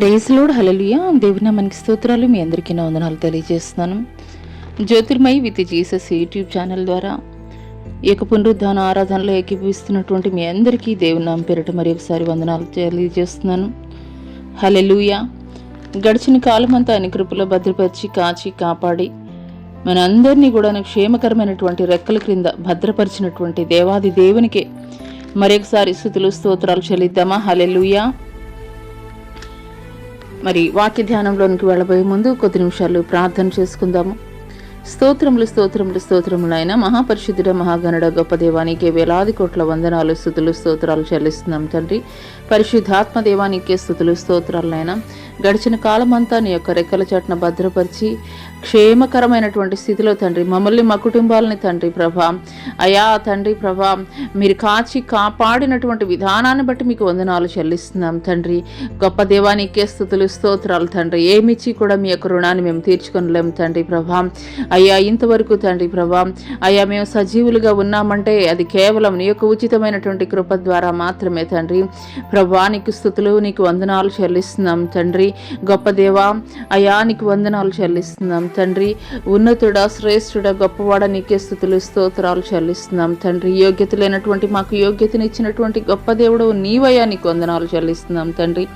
Praise lord, హల్లెలూయా. దేవుని నామానికి స్తోత్రాలు. మీ అందరికీ నా వందనాలు తెలియజేస్తున్నాను. Jyothirmayi with Jesus YouTube channel ద్వారా ఏక పునరుద్ధాన ఆరాధనలో ఏకీభవిస్తున్నటువంటి మీ అందరికీ దేవుని నామం పేరిట మరి ఒకసారి వందనాలు తెలియజేస్తున్నాను. హల్లెలూయా. గడిచిన కాలమంతా ఆయన కృపలో భద్రపరిచి కాచి కాపాడి మనందరినీ కూడా క్షేమకరమైనటువంటి రెక్కల క్రింద భద్రపరిచినటువంటి దేవాది దేవునికే మరొకసారి స్తుతులు స్తోత్రాలు చెల్లిద్దామా. హల్లెలూయా. మరి వాక్య ధ్యానంలోనికి వెళ్ళబోయే ముందు కొద్ది నిమిషాలు ప్రార్థన చేసుకుందాము. స్తోత్రములు స్తోత్రములు స్తోత్రములు అయినా మహాపరిశుద్ధుడ మహాగణుడ గొప్ప దేవానికే వేలాది కోట్ల వందనాలు స్తుతులు స్తోత్రాలు చెల్లిస్తున్నాం తండ్రి. పరిశుద్ధాత్మ దేవానికే స్తుతులు స్తోత్రాలైనా గడిచిన కాలమంతా నీ యొక్క రెక్కల చాటున భద్రపరిచి క్షేమకరమైనటువంటి స్థితిలో తండ్రి మమ్మల్ని మా కుటుంబాలని తండ్రి ప్రభా అయా తండ్రి ప్రభా మీరు కాచి కాపాడినటువంటి విధానాన్ని బట్టి మీకు వందనాలు చెల్లిస్తున్నాం తండ్రి. గొప్ప దేవానికే స్తుతులు స్తోత్రాలు తండ్రి. ఏమిచ్చి కూడా మీ యొక్క రుణాన్ని మేము తీర్చుకొనలేము తండ్రి ప్రభా. అయ్యా ఇంతవరకు తండ్రి ప్రభా అయ్యా మేము సజీవులుగా ఉన్నామంటే అది కేవలం నీ యొక్క ఉచితమైనటువంటి కృప ద్వారా మాత్రమే తండ్రి ప్రభా. నీకు స్తుతులు నీకు వందనాలు చెల్లిస్తున్నాం తండ్రి. గొప్ప దేవా అయా నీకు వందనాలు చెల్లిస్తున్నాం తండ్రి. ఉన్నతుడా శ్రేష్ఠుడా గొప్పవాడ నీకే స్తుతులు స్తోత్రాలు చెల్లిస్తున్నాం తండ్రి. యోగ్యత లేనటువంటి మాకు యోగ్యతనిచ్చినటువంటి గొప్ప దేవుడు నీవయ్యా నీకు వందనాలు చెల్లిస్తున్నాం తండ్రి.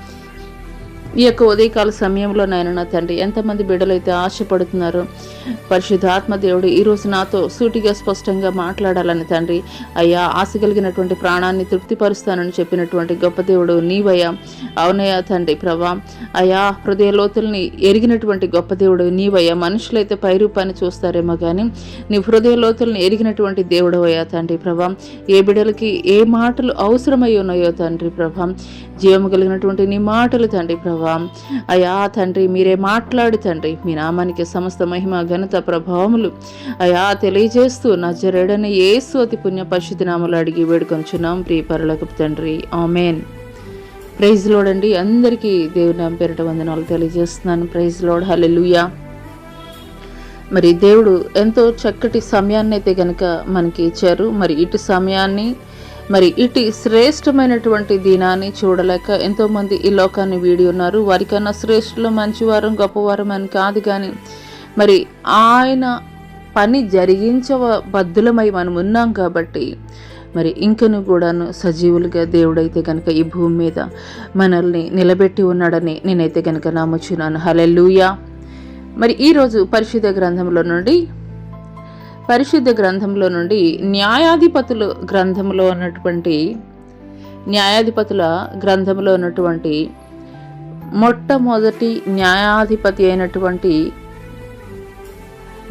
ఈ యొక్క ఉదయకాల సమయంలో నాయన తండ్రి ఎంతమంది బిడ్డలైతే ఆశపడుతున్నారో పరిశుద్ధాత్మ దేవుడు ఈరోజు నాతో సూటిగా స్పష్టంగా మాట్లాడాలని తండ్రి అయ్యా ఆశ కలిగినటువంటి ప్రాణాన్ని తృప్తిపరుస్తానని చెప్పినటువంటి గొప్ప దేవుడు నీవయ్యా. అవునయ్యా తండ్రి ప్రభా అయా హృదయ లోతుల్ని ఎరిగినటువంటి గొప్ప దేవుడు నీవయ్యా. మనుషులైతే పైరూపాన్ని చూస్తారేమో కానీ నీ హృదయ లోతుల్ని ఎరిగినటువంటి దేవుడు అయ్యా తండ్రి ప్రభా. ఏ బిడ్డలకి ఏ మాటలు అవసరమై ఉన్నాయో తండ్రి ప్రభా జీవము కలిగినటువంటి నీ మాటలు తండ్రి ప్రభా అయా తండ్రి మీరే మాట్లాడి తండ్రి మీ నామానికి సమస్త మహిమ ఘనత ప్రభావములు అయా తెలియజేస్తూ నజరేయుడైన యేసు అతి పుణ్య పరిశుద్ధ నామములో అడిగి వేడుకొంచున్నాం ప్రియ పరలోకపు తండ్రి. ఆమేన్. ప్రైజ్ లార్డ్ అండి. అందరికీ దేవుని నామం పేరిట వందనాలు తెలియజేస్తున్నాను. Praise lord. హల్లెలూయా. మరి దేవుడు ఎంతో చక్కటి సమయాన్ని అయితే కనుక మనకి ఇచ్చారు. మరి ఇటు సమయాన్ని మరి ఇటు శ్రేష్టమైనటువంటి దినాన్ని చూడలేక ఎంతోమంది ఈ లోకాన్ని వీడి ఉన్నారు. వారికన్నా శ్రేష్ఠులు మంచివారం గొప్పవారం అని కాదు కానీ మరి ఆయన పని జరిగించబద్దులమై మనం ఉన్నాం కాబట్టి మరి ఇంకను కూడాను సజీవులుగా దేవుడైతే కనుక ఈ భూమి మీద మనల్ని నిలబెట్టి ఉన్నాడని నేనైతే కనుక నమ్ముచున్నాను. హల్లెలూయా. మరి ఈరోజు పరిశుద్ధ గ్రంథంలో నుండి న్యాయాధిపతుల గ్రంథంలో ఉన్నటువంటి మొట్టమొదటి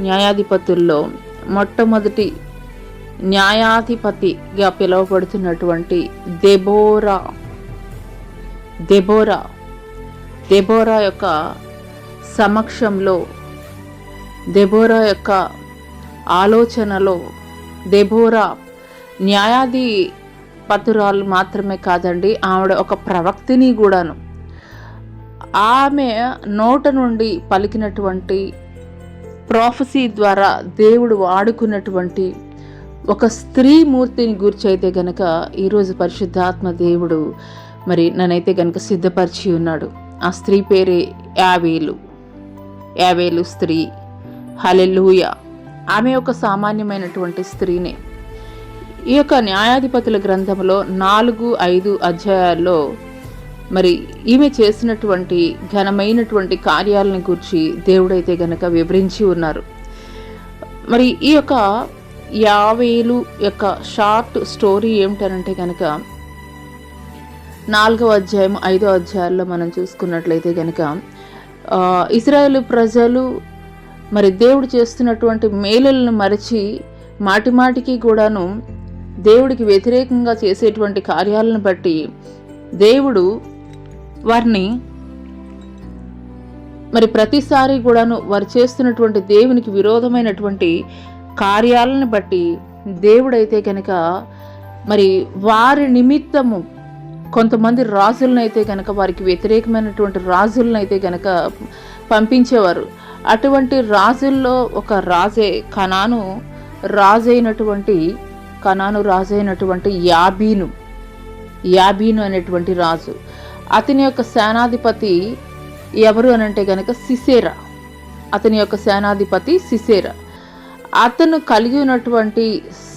న్యాయాధిపతుల్లో మొట్టమొదటి న్యాయాధిపతిగా పిలువబడుతున్నటువంటి దెబోరా యొక్క సమక్షంలో దెబోరా యొక్క ఆలోచనలో దెబోరా న్యాయాధిపతురాలు మాత్రమే కాదండి, ఆవిడ ఒక ప్రవక్తిని కూడాను. ఆమె నోట నుండి పలికినటువంటి ప్రాఫెసీ ద్వారా దేవుడు వాడుకున్నటువంటి ఒక స్త్రీ మూర్తిని గురించి అయితే గనక ఈరోజు పరిశుద్ధాత్మ దేవుడు మరి నన్నైతే గనక సిద్ధపరిచి ఉన్నాడు. ఆ స్త్రీ పేరే యావేలు స్త్రీ. హల్లెలూయా. ఆమె ఒక సామాన్యమైనటువంటి స్త్రీనే. ఈ యొక్క న్యాయాధిపతుల గ్రంథంలో 4-5 అధ్యాయాల్లో మరి ఈమె చేసినటువంటి ఘనమైనటువంటి కార్యాలను గురించి దేవుడైతే గనక వివరించి ఉన్నారు. మరి ఈ యొక్క యావేలు యొక్క షార్ట్ స్టోరీ ఏమిటనంటే కనుక 4వ అధ్యాయం 5వ అధ్యాయాల్లో మనం చూసుకున్నట్లయితే కనుక ఇశ్రాయేలు ప్రజలు మరి దేవుడు చేస్తున్నటువంటి మేలులను మరచి మాటిమాటికి కూడాను దేవుడికి వ్యతిరేకంగా చేసేటువంటి కార్యాలను బట్టి దేవుడు వారిని మరి ప్రతిసారి కూడాను వారు చేస్తున్నటువంటి దేవునికి విరోధమైనటువంటి కార్యాలను బట్టి దేవుడైతే కనుక మరి వారి నిమిత్తము కొంతమంది రాజులను అయితే కనుక వారికి వ్యతిరేకమైనటువంటి రాజులను అయితే కనుక పంపించేవారు. అటువంటి రాజుల్లో ఒక రాజే కనాను రాజైనటువంటి యాబీను అనేటువంటి రాజు. అతని యొక్క సేనాధిపతి ఎవరు అని అంటే గనక సిసేరా. అతని యొక్క సేనాధిపతి సిసేరా. అతను కలిగి ఉన్నటువంటి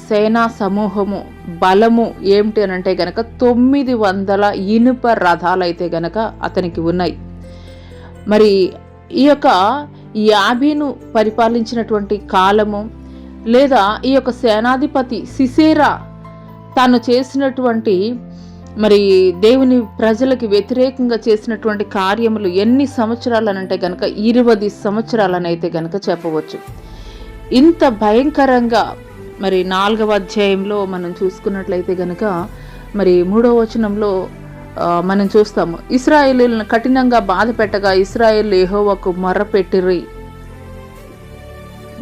సేనా సమూహము బలము ఏమిటి అని అంటే గనక 900 ఇనుప రథాలు అయితే గనక అతనికి ఉన్నాయి. మరి ఈ యొక్క యాబీను పరిపాలించినటువంటి కాలము, లేదా ఈ యొక్క సేనాధిపతి సిసేరా తాను చేసినటువంటి మరి దేవుని ప్రజలకి వ్యతిరేకంగా చేసినటువంటి కార్యములు ఎన్ని సంవత్సరాలనంటే గనక 20 సంవత్సరాలనైతే గనక చెప్పవచ్చు. ఇంత భయంకరంగా మరి 4వ అధ్యాయంలో మనం చూసుకున్నట్లయితే గనక మరి 3వ వచనంలో మనం చూస్తాము, ఇశ్రాయేలీయులను కఠినంగా బాధ పెట్టగా ఇశ్రాయేలు యెహోవాకు మొర్రపెట్టిరి.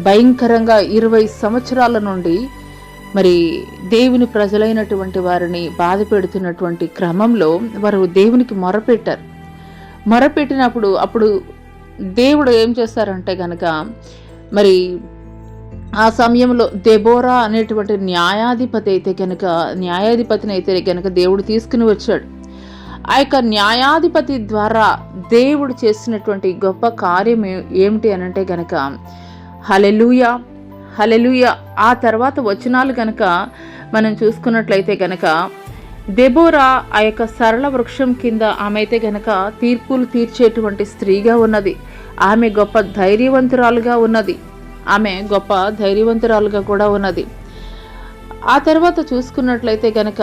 భయంకరంగా 20 సంవత్సరాల నుండి మరి దేవుని ప్రజలైనటువంటి వారిని బాధ పెడుతున్నటువంటి క్రమంలో వారు దేవునికి మొరపెట్టారు. మొరపెట్టినప్పుడు అప్పుడు దేవుడు ఏం చేస్తారంటే గనక మరి ఆ సమయంలో దెబోరా అనేటువంటి న్యాయాధిపతిని అయితే గనక దేవుడు తీసుకుని వచ్చాడు. ఆ యొక్క న్యాయాధిపతి ద్వారా దేవుడు చేసినటువంటి గొప్ప కార్యం ఏమిటి అనంటే గనక హల్లెలూయా హల్లెలూయా. ఆ తర్వాత వచనాలు గనక మనం చూసుకున్నట్లయితే గనక దెబోరా ఆ యొక్క సరళ వృక్షం కింద ఆమె అయితే గనక తీర్పులు తీర్చేటువంటి స్త్రీగా ఉన్నది. ఆమె గొప్ప ధైర్యవంతురాలుగా కూడా ఉన్నది. ఆ తర్వాత చూసుకున్నట్లయితే గనక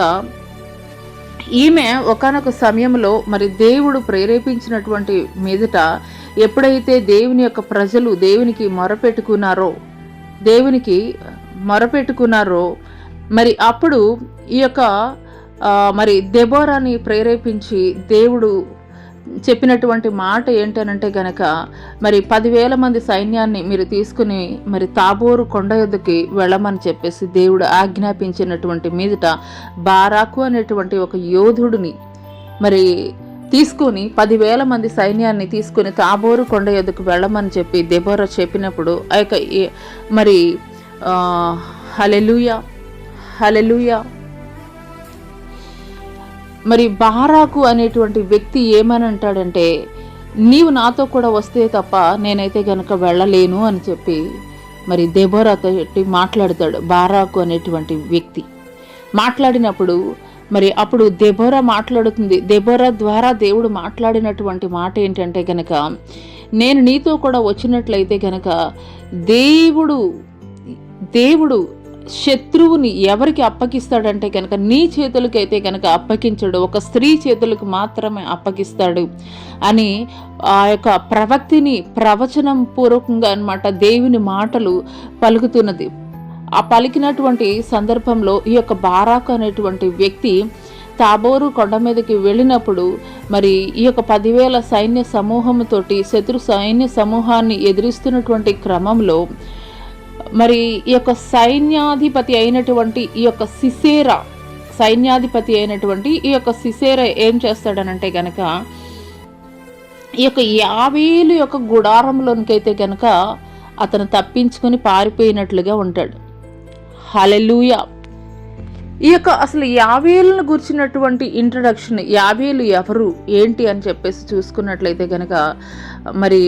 ఈమె ఒకానొక సమయంలో మరి దేవుడు ప్రేరేపించినటువంటి మీదట ఎప్పుడైతే దేవుని యొక్క ప్రజలు దేవునికి మొరపెట్టుకున్నారో మరి అప్పుడు ఈ యొక్క మరి దెబోరాని ప్రేరేపించి దేవుడు చెప్పినటువంటి మాట ఏంటనంటే గనక మరి 10,000 మంది సైన్యాన్ని మీరు తీసుకుని మరి తాబోరు కొండ యొద్దకి వెళ్ళమని చెప్పేసి దేవుడు ఆజ్ఞాపించినటువంటి మీదట బారాకు అనేటువంటి ఒక యోధుడిని మరి తీసుకుని 10,000 మంది సైన్యాన్ని తీసుకుని తాబోరు కొండ యొద్దకు వెళ్ళమని చెప్పి దెబోరా చెప్పినప్పుడు ఆ యొక్క మరి హల్లెలూయా హల్లెలూయా. మరి బారాకు అనేటువంటి వ్యక్తి ఏమని అంటాడంటే, నీవు నాతో కూడా వస్తే తప్ప నేనైతే గనక వెళ్ళలేను అని చెప్పి మరి దెబోరాతో మాట్లాడతాడు. బారాకు అనేటువంటి వ్యక్తి మాట్లాడినప్పుడు మరి అప్పుడు దెబోరా మాట్లాడుతుంది. దెబోరా ద్వారా దేవుడు మాట్లాడినటువంటి మాట ఏంటంటే గనక, నేను నీతో కూడా వచ్చినట్లయితే గనక దేవుడు శత్రువుని ఎవరికి అప్పగిస్తాడంటే కనుక నీ చేతులకి అయితే కనుక అప్పగించడు, ఒక స్త్రీ చేతులకు మాత్రమే అప్పగిస్తాడు అని ఆ యొక్క ప్రవక్తిని ప్రవచనం పూర్వకంగా అన్నమాట దేవుని మాటలు పలుకుతున్నది. ఆ పలికినటువంటి సందర్భంలో ఈ యొక్క బారాకు అనేటువంటి వ్యక్తి తాబోరు కొండ మీదకి వెళ్ళినప్పుడు మరి ఈ యొక్క 10,000 సైన్య సమూహంతోటి శత్రు సైన్య సమూహాన్ని ఎదిరిస్తున్నటువంటి క్రమంలో మరి ఈ యొక్క సైన్యాధిపతి అయినటువంటి ఈ యొక్క సిసేరా ఏం చేస్తాడనంటే గనక ఈ యొక్క 50,000 యొక్క గుడారంలోనికైతే గనక అతను తప్పించుకొని పారిపోయినట్లుగా ఉంటాడు. హల్లెలూయా. ఈ యొక్క అసలు 50,000ను గురించినటువంటి ఇంట్రడక్షన్, 50,000 ఎవరు ఏంటి అని చెప్పేసి చూసుకున్నట్లయితే గనక మరి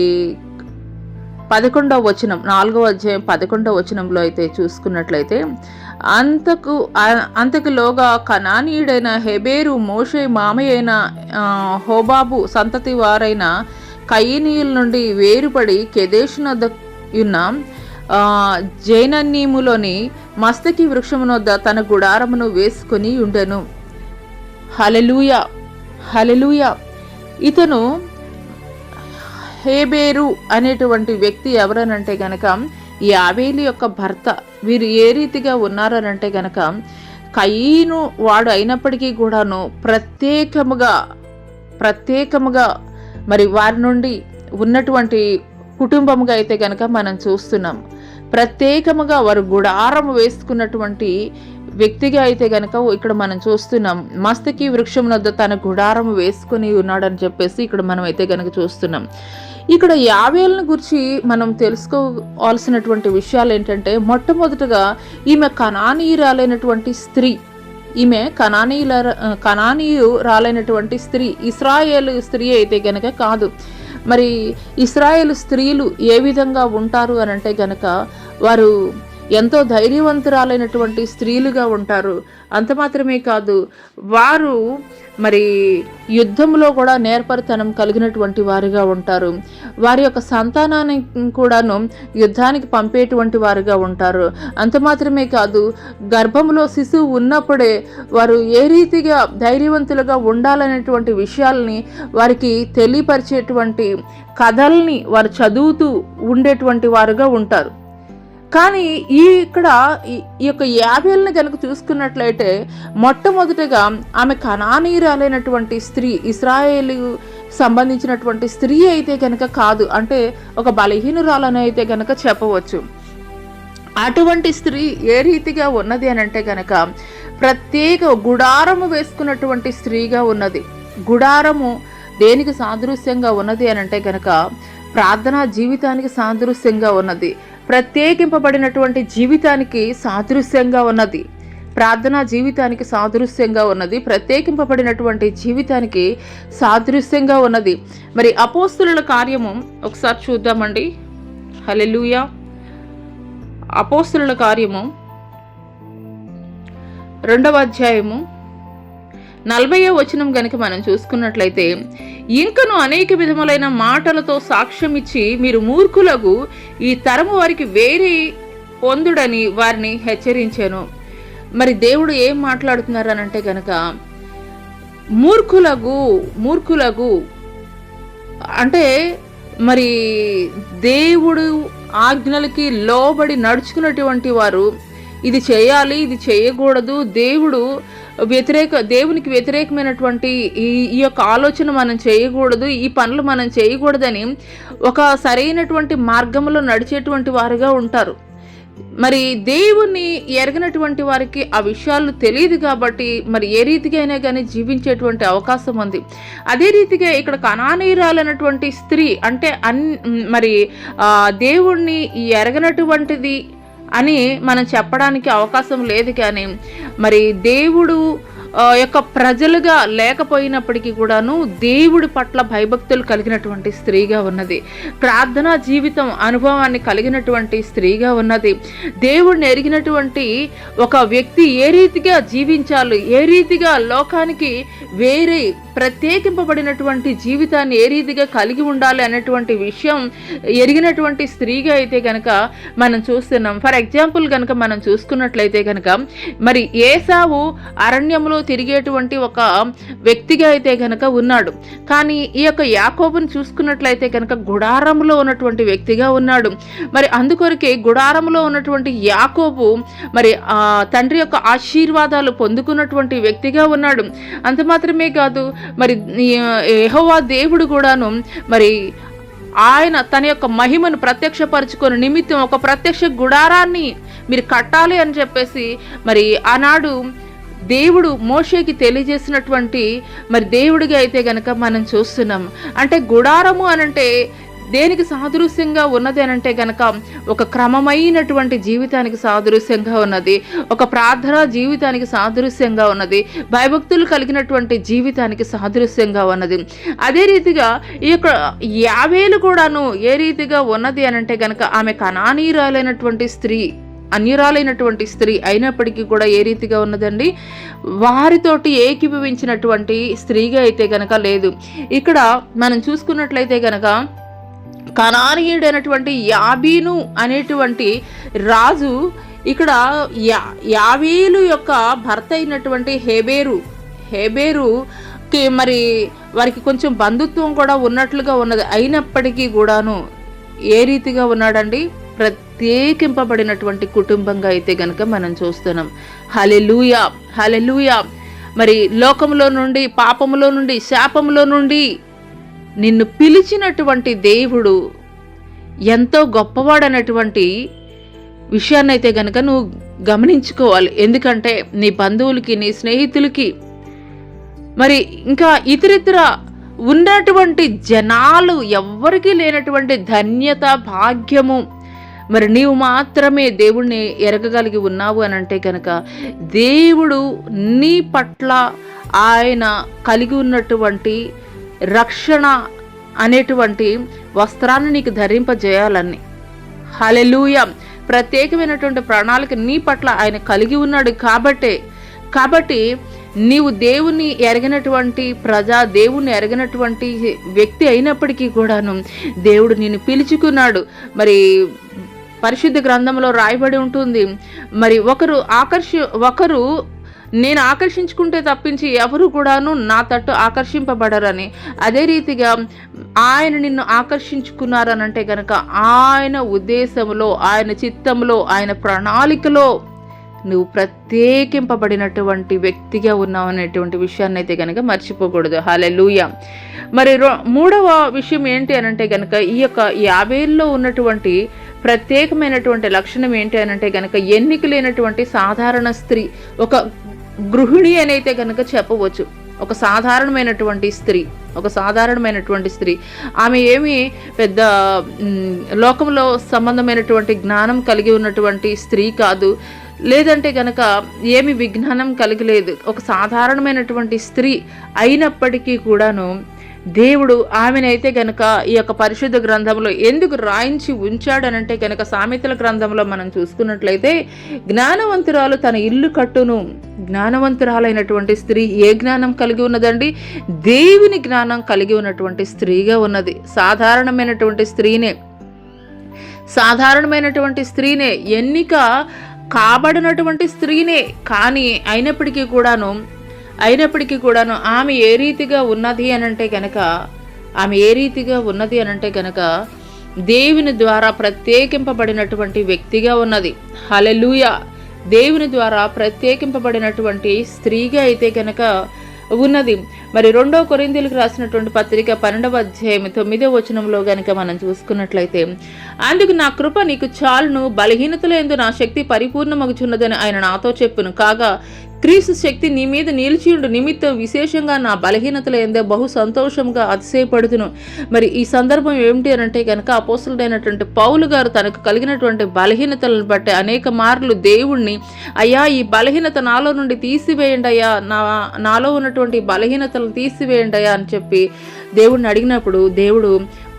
11వ వచనం 4వ అధ్యాయం 11వ వచనంలో అయితే చూసుకున్నట్లయితే అంతకులోగా కనానీయుడైన హెబేరు మోషే మామయ్యైన హోబాబు సంతతి వారైన కయీనీయుల నుండి వేరుపడి కెదేషునొద్దయున్న జైనన్నీములోని మస్తకి వృక్షమునొద్ద తన గుడారమును వేసుకొని ఉండెను. హల్లెలూయా హల్లెలూయా. ఇతను హెబేరు అనేటువంటి వ్యక్తి ఎవరనంటే గనక యాబేలు యొక్క భర్త. వీరు ఏ రీతిగా ఉన్నారనంటే గనక కయీను వాడు అయినప్పటికీ కూడాను ప్రత్యేకముగా మరి వారి నుండి ఉన్నటువంటి కుటుంబముగా అయితే గనక మనం చూస్తున్నాం. ప్రత్యేకముగా వారు గుడారం వేసుకున్నటువంటి వ్యక్తిగా అయితే గనక ఇక్కడ మనం చూస్తున్నాం. మస్తకి వృక్షం వద్ద తన గుడారం వేసుకుని ఉన్నాడని చెప్పేసి ఇక్కడ మనం అయితే గనక చూస్తున్నాం. ఇక్కడ 50,000ను గురించి మనం తెలుసుకోవాల్సినటువంటి విషయాలు ఏంటంటే, మొట్టమొదటగా ఈమె కనానీయురాలైనటువంటి స్త్రీ. ఈమె కనానీయురాలైనటువంటి స్త్రీ, ఇశ్రాయేలు స్త్రీ అయితే గనక కాదు. మరి ఇశ్రాయేలు స్త్రీలు ఏ విధంగా ఉంటారు అని అంటే గనక వారు ఎంతో ధైర్యవంతురాలైనటువంటి స్త్రీలుగా ఉంటారు. అంత మాత్రమే కాదు, వారు మరి యుద్ధంలో కూడా నేర్పరితనం కలిగినటువంటి వారుగా ఉంటారు. వారి యొక్క సంతానాన్ని కూడాను యుద్ధానికి పంపేటువంటి వారుగా ఉంటారు. అంత మాత్రమే కాదు, గర్భంలో శిశువు ఉన్నప్పుడే వారు ఏ రీతిగా ధైర్యవంతులుగా ఉండాలనేటువంటి విషయాల్ని వారికి తెలియపరిచేటువంటి కథల్ని వారు చదువుతూ ఉండేటువంటి వారుగా ఉంటారు. కానీ ఇక్కడ ఈ యొక్క యాబేలుని కనుక చూసుకున్నట్లయితే మొట్టమొదటిగా ఆమె కనానీయురాలైనటువంటి స్త్రీ, ఇశ్రాయేలు సంబంధించినటువంటి స్త్రీ అయితే కనుక కాదు, అంటే ఒక బలహీనురాలని అయితే కనుక చెప్పవచ్చు. అటువంటి స్త్రీ ఏ రీతిగా ఉన్నది అని అంటే కనుక ప్రత్యేక గుడారము వేసుకున్నటువంటి స్త్రీగా ఉన్నది. గుడారము దేనికి సాదృశ్యంగా ఉన్నది అని అంటే కనుక ప్రార్థనా జీవితానికి సాదృశ్యంగా ఉన్నది. ప్రత్యేకింపబడినటువంటి జీవితానికి సాదృశ్యంగా ఉన్నది. ప్రార్థనా జీవితానికి సాదృశ్యంగా ఉన్నది. ప్రత్యేకింపబడినటువంటి జీవితానికి సాదృశ్యంగా ఉన్నది. మరి అపోస్తుల కార్యము ఒకసారి చూద్దామండి. హల్లెలూయా. అపోస్తుల కార్యము 2వ అధ్యాయము 40వ వచనం గనుక మనం చూసుకున్నట్లయితే, ఇంకను అనేక విధములైన మాటలతో సాక్ష్యం ఇచ్చి మీరు మూర్ఖులకు ఈ తరము వారికి వేరే పొందుడని వారిని హెచ్చరించాను. మరి దేవుడు ఏం మాట్లాడుతున్నారు అని అంటే గనక మూర్ఖులకు అంటే మరి దేవుడు ఆజ్ఞలకి లోబడి నడుచుకున్నటువంటి వారు ఇది చేయాలి, ఇది చేయకూడదు, దేవునికి వ్యతిరేకమైనటువంటి ఈ యొక్క ఆలోచన మనం చేయకూడదు, ఈ పనులు మనం చేయకూడదని ఒక సరైనటువంటి మార్గంలో నడిచేటువంటి వారుగా ఉంటారు. మరి దేవుణ్ణి ఎరగనటువంటి వారికి ఆ విషయాలు తెలియదు కాబట్టి మరి ఏ రీతిగా అయినా కానీ జీవించేటువంటి అవకాశం ఉంది. అదే రీతిగా ఇక్కడ కనానీయురాలైనటువంటి స్త్రీ అంటే మరి దేవుణ్ణి ఎరగనటువంటిది అని మనం చెప్పడానికి అవకాశం లేదు. కానీ మరి దేవుడు యొక్క ప్రజలుగా లేకపోయినప్పటికీ కూడాను దేవుడి పట్ల భయభక్తులు కలిగినటువంటి స్త్రీగా ఉన్నది. ప్రార్థనా జీవితం అనుభవాన్ని కలిగినటువంటి స్త్రీగా ఉన్నది. దేవుడిని ఎరిగినటువంటి ఒక వ్యక్తి ఏ రీతిగా జీవించాలి, ఏ రీతిగా లోకానికి వేరే ప్రత్యేకింపబడినటువంటి జీవితాన్ని ఏ రీతిగా కలిగి ఉండాలి అనేటువంటి విషయం ఎరిగినటువంటి స్త్రీగా అయితే కనుక మనం చూస్తున్నాం. ఫర్ ఎగ్జాంపుల్ కనుక మనం చూసుకున్నట్లయితే కనుక మరి ఏసావు అరణ్యంలో తిరిగేటువంటి ఒక వ్యక్తిగా అయితే కనుక ఉన్నాడు. కానీ ఈ యొక్క యాకోబుని చూసుకున్నట్లయితే కనుక గుడారంలో ఉన్నటువంటి వ్యక్తిగా ఉన్నాడు. మరి అందుకొరకే గుడారంలో ఉన్నటువంటి యాకోబు మరి తండ్రి యొక్క ఆశీర్వాదాలు పొందుకున్నటువంటి వ్యక్తిగా ఉన్నాడు. అంత మాత్రమే కాదు, మరి యెహోవా దేవుడు కూడాను మరి ఆయన తన యొక్క మహిమను ప్రత్యక్షపరచుకొని నిమిత్తం ఒక ప్రత్యక్ష గుడారాన్ని మీరు కట్టాలి అని చెప్పేసి మరి ఆనాడు దేవుడు మోషేకి తెలియజేసినటువంటి మరి దేవుడిగా అయితే గనక మనం చూస్తున్నాం. అంటే గుడారము అనంటే దేనికి సాదృశ్యంగా ఉన్నది అనంటే గనక ఒక క్రమమైనటువంటి జీవితానికి సాదృశ్యంగా ఉన్నది, ఒక ప్రార్థనా జీవితానికి సాదృశ్యంగా ఉన్నది, భయభక్తులు కలిగినటువంటి జీవితానికి సాదృశ్యంగా ఉన్నది. అదే రీతిగా ఈ యొక్క యాబేలు కూడాను ఏ రీతిగా ఉన్నది అనంటే గనక ఆమె కనానీయురాలైనటువంటి స్త్రీ, అన్యురాలైనటువంటి స్త్రీ అయినప్పటికీ కూడా ఏ రీతిగా ఉన్నదండి, వారితోటి ఏకీభవించినటువంటి స్త్రీగా అయితే గనక లేదు. ఇక్కడ మనం చూసుకున్నట్లయితే గనక కనానీయుడైనటువంటి యాబీను అనేటువంటి రాజు ఇక్కడ యాబేలు యొక్క భర్త అయినటువంటి హెబేరుకి మరి వారికి కొంచెం బంధుత్వం కూడా ఉన్నట్లుగా ఉన్నది. అయినప్పటికీ కూడాను ఏ రీతిగా ఉన్నాడండి, ప్రత్యేకింపబడినటువంటి కుటుంబంగా అయితే గనక మనం చూస్తున్నాం. హల్లెలూయా, హల్లెలూయా. మరి లోకములో నుండి, పాపములో నుండి, శాపములో నుండి నిన్ను పిలిచినటువంటి దేవుడు ఎంతో గొప్పవాడనేటువంటి విషయాన్ని అయితే గనక నువ్వు గమనించుకోవాలి. ఎందుకంటే నీ బంధువులకి, నీ స్నేహితులకి, మరి ఇంకా ఇతరితర ఉన్నటువంటి జనాలు ఎవ్వరికీ లేనటువంటి ధన్యత, భాగ్యము మరి నీవు మాత్రమే దేవుణ్ణి ఎరగగలిగి ఉన్నావు అని అంటే కనుక దేవుడు నీ పట్ల ఆయన కలిగి ఉన్నటువంటి రక్షణ అనేటువంటి వస్త్రాన్ని నీకు ధరింపజేయాలని. హల్లెలూయా. ప్రత్యేకమైనటువంటి ప్రణాళిక నీ పట్ల ఆయన కలిగి ఉన్నాడు కాబట్టి నీవు దేవుని ఎరగినటువంటి దేవుణ్ణి ఎరగినటువంటి వ్యక్తి అయినప్పటికీ కూడాను దేవుడు నిన్ను పిలుచుకున్నాడు. మరి పరిశుద్ధ గ్రంథంలో రాయబడి ఉంటుంది, మరి ఒకరు నేను ఆకర్షించుకుంటే తప్పించి ఎవరు కూడాను నా తట్టు ఆకర్షింపబడరని. అదే రీతిగా ఆయన నిన్ను ఆకర్షించుకున్నారనంటే కనుక ఆయన ఉద్దేశంలో, ఆయన చిత్తంలో, ఆయన ప్రణాళికలో నువ్వు ప్రత్యేకింపబడినటువంటి వ్యక్తిగా ఉన్నావు అనేటువంటి విషయాన్ని అయితే కనుక మర్చిపోకూడదు. హల్లెలూయా. మరి మూడవ విషయం ఏంటి అనంటే కనుక ఈ యొక్క యాబేలులో ఉన్నటువంటి ప్రత్యేకమైనటువంటి లక్షణం ఏంటి అనంటే కనుక ఎన్నిక లేనటువంటి సాధారణ స్త్రీ, ఒక గృహిణి అని అయితే కనుక చెప్పవచ్చు. ఒక సాధారణమైనటువంటి స్త్రీ. ఆమె ఏమి పెద్ద లోకంలో సంబంధమైనటువంటి జ్ఞానం కలిగి ఉన్నటువంటి స్త్రీ కాదు, లేదంటే గనక ఏమి విజ్ఞానం కలిగలేదు. ఒక సాధారణమైనటువంటి స్త్రీ అయినప్పటికీ కూడాను దేవుడు ఆమెనైతే గనక ఈ యొక్క పరిశుద్ధ గ్రంథంలో ఎందుకు రాయించి ఉంచాడనంటే గనక సామెతల గ్రంథంలో మనం చూసుకున్నట్లయితే జ్ఞానవంతురాలు తన ఇల్లు కట్టును. జ్ఞానవంతురాలైనటువంటి స్త్రీ ఏ జ్ఞానం కలిగి ఉన్నదండి? దేవుని జ్ఞానం కలిగి ఉన్నటువంటి స్త్రీగా ఉన్నది. సాధారణమైనటువంటి స్త్రీనే, ఎన్నిక కాబడినటువంటి స్త్రీనే. కానీ అయినప్పటికీ కూడాను ఆమె ఏ రీతిగా ఉన్నది అనంటే కనుక దేవుని ద్వారా ప్రత్యేకింపబడినటువంటి వ్యక్తిగా ఉన్నది. హల్లెలూయా. దేవుని ద్వారా ప్రత్యేకింపబడినటువంటి స్త్రీగా అయితే కనుక ఉన్నది. మరి 2 కొరింథీయులకు రాసినటువంటి పత్రిక 12వ అధ్యాయం 9వ వచనంలో గనుక మనం చూసుకున్నట్లయితే, అందుకు నా కృప నీకు చాలును, బలహీనతల యందు నా శక్తి పరిపూర్ణమగుచున్నదని ఆయన నాతో చెప్పును. కాగా క్రీస్తు శక్తి నీ మీద నిలిచియుండు నిమిత్తం విశేషంగా నా బలహీనతల యందే బహు సంతోషంగా అతిశయపడుతును. మరి ఈ సందర్భం ఏమిటి అనంటే కనుక అపోస్తలుడైనటువంటి పౌలు గారు తనకు కలిగినటువంటి బలహీనతలను బట్టి అనేక మార్లు దేవుణ్ణి, అయ్యా ఈ బలహీనత నాలో నుండి తీసివేయండి అయ్యా, నాలో ఉన్నటువంటి బలహీనతలను తీసివేయండి అయ్యా అని చెప్పి దేవుడిని అడిగినప్పుడు దేవుడు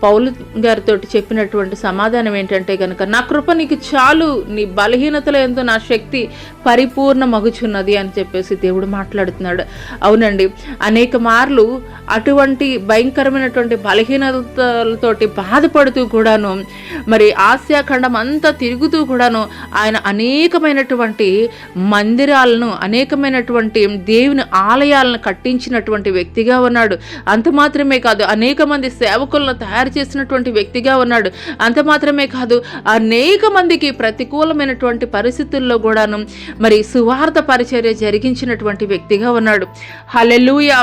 పౌలు గారితో చెప్పినటువంటి సమాధానం ఏంటంటే కనుక నా కృప నీకు చాలు, నీ బలహీనతల యందు నా శక్తి పరిపూర్ణ మగుచున్నది అని చెప్పేసి దేవుడు మాట్లాడుతున్నాడు. అవునండి, అనేక మార్లు అటువంటి భయంకరమైనటువంటి బలహీనతలతోటి బాధపడుతూ కూడాను, మరి ఆసియా ఖండం అంతా తిరుగుతూ కూడాను ఆయన అనేకమైనటువంటి మందిరాలను, అనేకమైనటువంటి దేవుని ఆలయాలను కట్టించినటువంటి వ్యక్తిగా ఉన్నాడు. అంత మాత్రమే కాదు, అనేక మంది సేవకులను తయారు చేసినటువంటి వ్యక్తిగా ఉన్నాడు. అంత మాత్రమే కాదు, అనేక మందికి ప్రతికూలమైనటువంటి పరిస్థితుల్లో కూడాను మరి సువార్త పరిచర్య జరిగించినటువంటి వ్యక్తిగా ఉన్నాడు. హల్లెలూయా.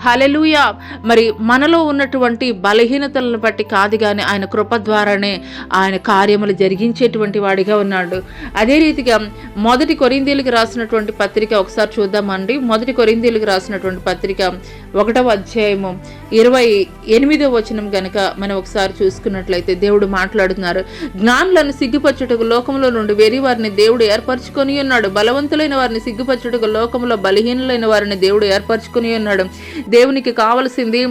హల్లెలూయా. మరి మనలో ఉన్నటువంటి బలహీనతలను బట్టి కాదు కానీ ఆయన కృప ద్వారానే ఆయన కార్యములు జరిగించేటువంటి వాడిగా ఉన్నాడు. అదే రీతిగా 1 కొరింథీయులకు రాసినటువంటి పత్రిక ఒకసారి చూద్దామండి. 1 కొరింథీయులకు రాసినటువంటి పత్రిక 1వ అధ్యాయము 28వ వచనం గనుక మనం ఒకసారి చూసుకున్నట్లయితే దేవుడు మాట్లాడుతున్నారు. జ్ఞానులను సిగ్గుపరచుటకు లోకంలో నుండి వేరే వారిని దేవుడు ఏర్పరచుకొని ఉన్నాడు, బలవంతులైన వారిని సిగ్గుపరచుటకు లోకంలో బలహీనులైన వారిని దేవుడు ఏర్పరచుకొని ఉన్నాడు. దేవునికి కావలసింది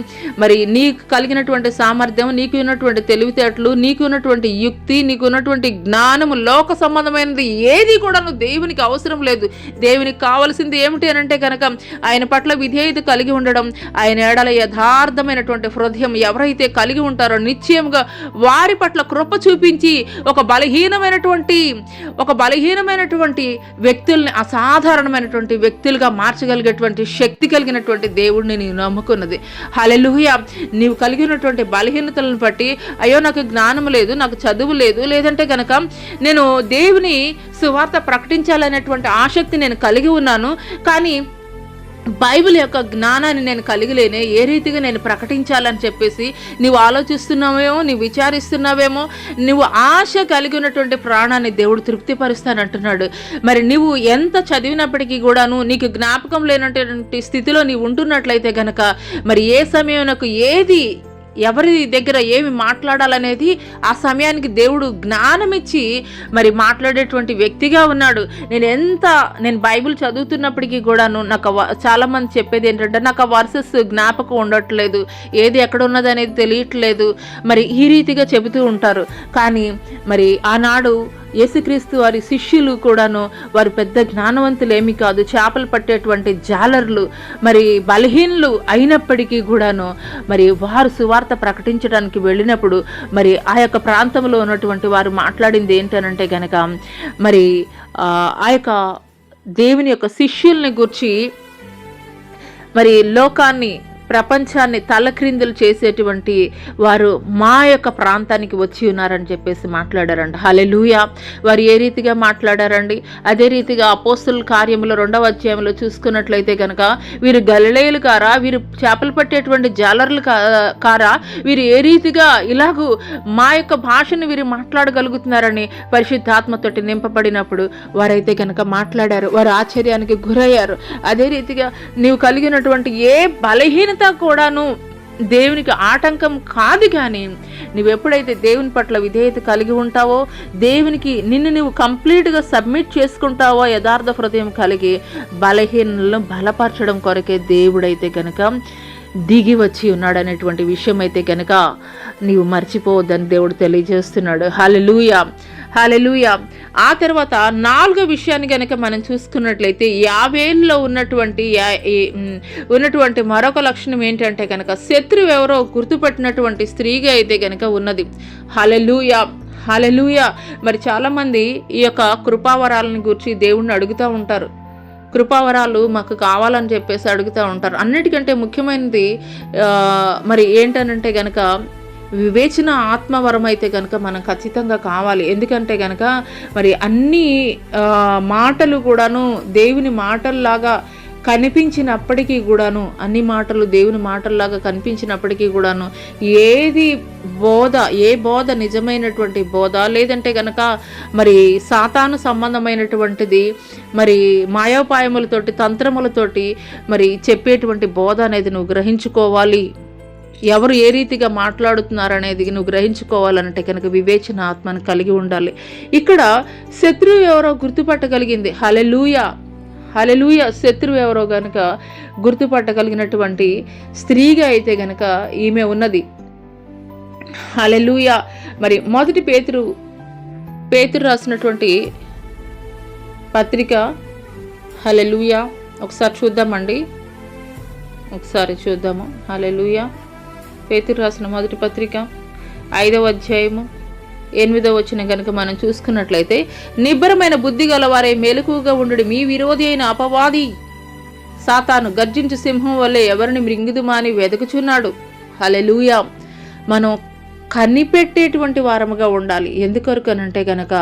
మరి నీకు కలిగినటువంటి సామర్థ్యం, నీకు ఉన్నటువంటి తెలివితేటలు, నీకు ఉన్నటువంటి యుక్తి, నీకు ఉన్నటువంటి జ్ఞానము, లోక సంబంధమైనది ఏది కూడా దేవునికి అవసరం లేదు. దేవునికి కావలసింది ఏమిటి అనంటే కనుక ఆయన పట్ల విధేయత కలిగి ఉండడం, ఆయన ఏడల యథార్థమైనటువంటి హృదయం ఎవరైతే కలిగి ఉంటారో నిశ్చయంగా వారి పట్ల కృప చూపించి ఒక బలహీనమైనటువంటి వ్యక్తుల్ని అసాధారణమైనటువంటి వ్యక్తులుగా మార్చగలిగేటువంటి శక్తి కలిగినటువంటి దేవుడిని నీవు నమ్ముకున్నది. హల్లెలూయా. నీవు కలిగినటువంటి బలహీనతలను బట్టి అయ్యో నాకు జ్ఞానం లేదు, నాకు చదువు లేదు, లేదంటే కనుక నేను దేవుని సువార్త ప్రకటించాలనేటువంటి ఆసక్తి నేను కలిగి ఉన్నాను, కానీ బైబిల్ యొక్క జ్ఞానాన్ని నేను కలిగిలేనే, ఏ రీతిగా నేను ప్రకటించాలని చెప్పేసి నీవు ఆలోచిస్తున్నావేమో, నీవు విచారిస్తున్నావేమో. నువ్వు ఆశ కలిగి ఉన్నటువంటి ప్రాణాన్ని దేవుడు తృప్తిపరుస్తానంటున్నాడు. మరి నువ్వు ఎంత చదివినప్పటికీ కూడాను నీకు జ్ఞాపకం లేనటువంటి స్థితిలో నీవు ఉంటున్నట్లయితే గనక మరి ఏ సమయం నాకు ఏది ఎవరి దగ్గర ఏమి మాట్లాడాలనేది ఆ సమయానికి దేవుడు జ్ఞానం ఇచ్చి మరి మాట్లాడేటువంటి వ్యక్తిగా ఉన్నాడు. నేను బైబిల్ చదువుతున్నప్పటికీ కూడాను నాకు చాలామంది చెప్పేది ఏంటంటే, నాకు ఆ వర్సెస్ జ్ఞాపకం ఉండట్లేదు, ఏది ఎక్కడ ఉన్నది అనేది తెలియట్లేదు, మరి ఈ రీతిగా చెబుతూ ఉంటారు. కానీ మరి ఆనాడు యేసుక్రీస్తు వారి శిష్యులు కూడాను వారు పెద్ద జ్ఞానవంతులు ఏమీ కాదు, చేపలు పట్టేటువంటి జాలర్లు, మరి బలహీనులు అయినప్పటికీ కూడాను మరి వారు సువార్త ప్రకటించడానికి వెళ్ళినప్పుడు మరి ఆ యొక్క ప్రాంతంలో ఉన్నటువంటి వారు మాట్లాడింది ఏంటనంటే గనక, మరి ఆ యొక్క దేవుని యొక్క శిష్యుల్ని గురించి మరి లోకాన్ని ప్రపంచాన్ని తలక్రిందులు చేసేటువంటి వారు మా యొక్క ప్రాంతానికి వచ్చి ఉన్నారని చెప్పేసి మాట్లాడారండి. హల్లెలూయా. వారు ఏ రీతిగా మాట్లాడారండి? అదే రీతిగా అపోస్తుల కార్యముల 2వ అధ్యాయంలో చూసుకున్నట్లయితే కనుక, వీరు గలిలయులు కారా, వీరు చేపలు పట్టేటువంటి జాలర్లు కారా, వీరు ఏ రీతిగా ఇలాగూ మా యొక్క భాషను వీరు మాట్లాడగలుగుతున్నారని పరిశుద్ధాత్మతోటి నింపబడినప్పుడు వారైతే కనుక మాట్లాడారు. వారు ఆశ్చర్యానికి గురయ్యారు. అదే రీతిగా నీవు కలిగినటువంటి ఏ బలహీన కూడాను దేవునికి ఆటంకం కాదు. కానీ నువ్వెప్పుడైతే దేవుని పట్ల విధేయత కలిగి ఉంటావో, దేవునికి నిన్ను నువ్వు కంప్లీట్గా సబ్మిట్ చేసుకుంటావో, యథార్థ హృదయం కలిగి బలహీనలను బలపరచడం కొరకే దేవుడైతే కనుక దిగి వచ్చి ఉన్నాడు అనేటువంటి విషయం అయితే కనుక నీవు మర్చిపోవద్దని దేవుడు తెలియజేస్తున్నాడు. హల్లెలూయా, హల్లెలూయా. ఆ తర్వాత 4వ విషయాన్ని కనుక మనం చూసుకున్నట్లయితే, 50 ఏళ్ళలో ఉన్నటువంటి మరొక లక్షణం ఏంటంటే కనుక, శత్రువు ఎవరో గుర్తుపట్టినటువంటి స్త్రీగా అయితే కనుక ఉన్నది. హల్లెలూయా, హల్లెలూయా. మరి చాలామంది ఈ యొక్క కృపావరాలని గురించి దేవుణ్ణి అడుగుతూ ఉంటారు. కృపావరాలు మాకు కావాలని చెప్పేసి అడుగుతూ ఉంటారు. అన్నిటికంటే ముఖ్యమైనది మరి ఏంటనంటే కనుక వివేచన ఆత్మవరం అయితే కనుక మనం ఖచ్చితంగా కావాలి. ఎందుకంటే కనుక మరి అన్ని మాటలు కూడాను దేవుని మాటల్లాగా కనిపించినప్పటికీ కూడాను, అన్ని మాటలు దేవుని మాటల్లాగా కనిపించినప్పటికీ కూడాను, ఏ బోధ నిజమైనటువంటి బోధ, లేదంటే కనుక మరి సాతాను సంబంధమైనటువంటిది, మరి మాయోపాయములతోటి తంత్రములతోటి మరి చెప్పేటువంటి బోధ అనేది నువ్వు గ్రహించుకోవాలి. ఎవరు ఏ రీతిగా మాట్లాడుతున్నారనేది నువ్వు గ్రహించుకోవాలంటే కనుక వివేచన ఆత్మను కలిగి ఉండాలి. ఇక్కడ శత్రువు ఎవరో గుర్తుపట్టగలిగింది. హల్లెలూయా, హల్లెలూయా. శత్రువు ఎవరో గనుక గుర్తుపట్టగలిగినటువంటి స్త్రీగా అయితే గనక ఈమె ఉన్నది. హల్లెలూయా. మరి మొదటి పేతురు రాసినటువంటి పత్రిక, హల్లెలూయా, ఒకసారి చూద్దామండి, ఒకసారి చూద్దాము. హల్లెలూయా. పేతురు రాసిన మొదటి పత్రిక 5వ అధ్యాయము 8వ వచనం కనుక మనం చూసుకున్నట్లయితే, నిబ్బరమైన బుద్ధి గలవారే మెలకుగా ఉండు, మీ విరోధి అయిన అపవాది సాతాను గర్జించు సింహం వల్లే ఎవరిని మృంగుదుమాని వెతుకుచున్నాడు. హల్లెలూయా. మనం కనిపెట్టేటువంటి వారముగా ఉండాలి. ఎందుకొరకు అనంటే గనక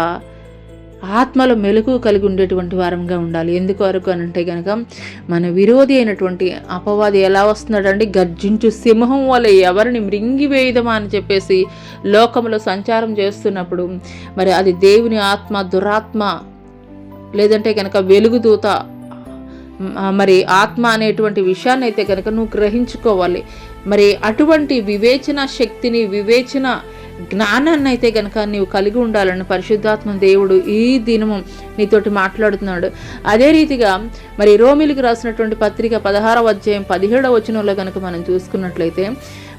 ఆత్మలో మెలకు కలిగి ఉండేటువంటి వారంగా ఉండాలి. ఎందుకొరకు అనంటే కనుక మన విరోధి అయినటువంటి అపవాది ఎలా వస్తున్నాడండి? గర్జించు సింహం వల్ల ఎవరిని మృంగివేయదమా అని చెప్పేసి లోకంలో సంచారం చేస్తున్నప్పుడు మరి అది దేవుని ఆత్మ, దురాత్మ, లేదంటే కనుక వెలుగుదూత, మరి ఆత్మ అనేటువంటి విషయాన్ని అయితే కనుక నువ్వు గ్రహించుకోవాలి. మరి అటువంటి వివేచన శక్తిని, వివేచన జ్ఞానాన్ని అయితే కనుక నీవు కలిగి ఉండాలని పరిశుద్ధాత్మ దేవుడు ఈ దినము నీతోటి మాట్లాడుతున్నాడు. అదే రీతిగా మరి రోమిలికి రాసినటువంటి పత్రిక 16వ అధ్యాయం 17వ వచనంలో కనుక మనం చూసుకున్నట్లయితే,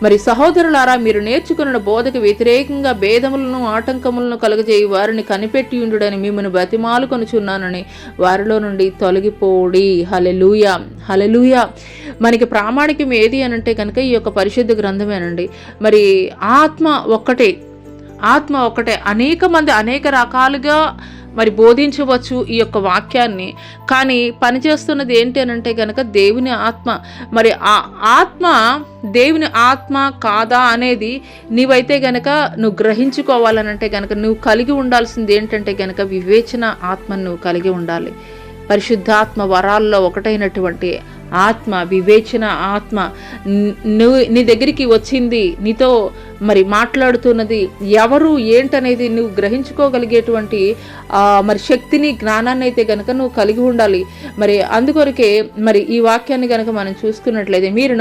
మరి సహోదరులారా, మీరు నేర్చుకున్న బోధకు వ్యతిరేకంగా భేదములను ఆటంకములను కలుగజేయి వారిని కనిపెట్టి ఉండుడని మిమ్మల్ని బతిమాలు కొనుచున్నానని వారిలో నుండి తొలగిపోడి. హల్లెలూయా, హల్లెలూయా. మనకి ప్రామాణికం ఏది అనంటే కనుక ఈ యొక్క పరిశుద్ధ గ్రంథమేనండి. మరి ఆత్మ ఒక్కటే. అనేక మంది అనేక రకాలుగా మరి బోధించవచ్చు ఈ యొక్క వాక్యాన్ని. కానీ పనిచేస్తున్నది ఏంటి అనంటే కనుక దేవుని ఆత్మ. మరి ఆ ఆత్మ దేవుని ఆత్మ కాదా అనేది నీవైతే గనక నువ్వు గ్రహించుకోవాలనంటే కనుక నువ్వు కలిగి ఉండాల్సింది ఏంటంటే కనుక వివేచన ఆత్మను నువ్వు కలిగి ఉండాలి. పరిశుద్ధాత్మ వరాల్లో ఒకటైనటువంటి ఆత్మ, వివేచన ఆత్మ నీ దగ్గరికి వచ్చింది, నీతో మరి మాట్లాడుతున్నది ఎవరు ఏంటనేది నువ్వు గ్రహించుకోగలిగేటువంటి మరి శక్తిని, జ్ఞానాన్ని అయితే గనక నువ్వు కలిగి ఉండాలి. మరి అందుకొరకే మరి ఈ వాక్యాన్ని గనక మనం చూసుకున్నట్లయితే, మీరు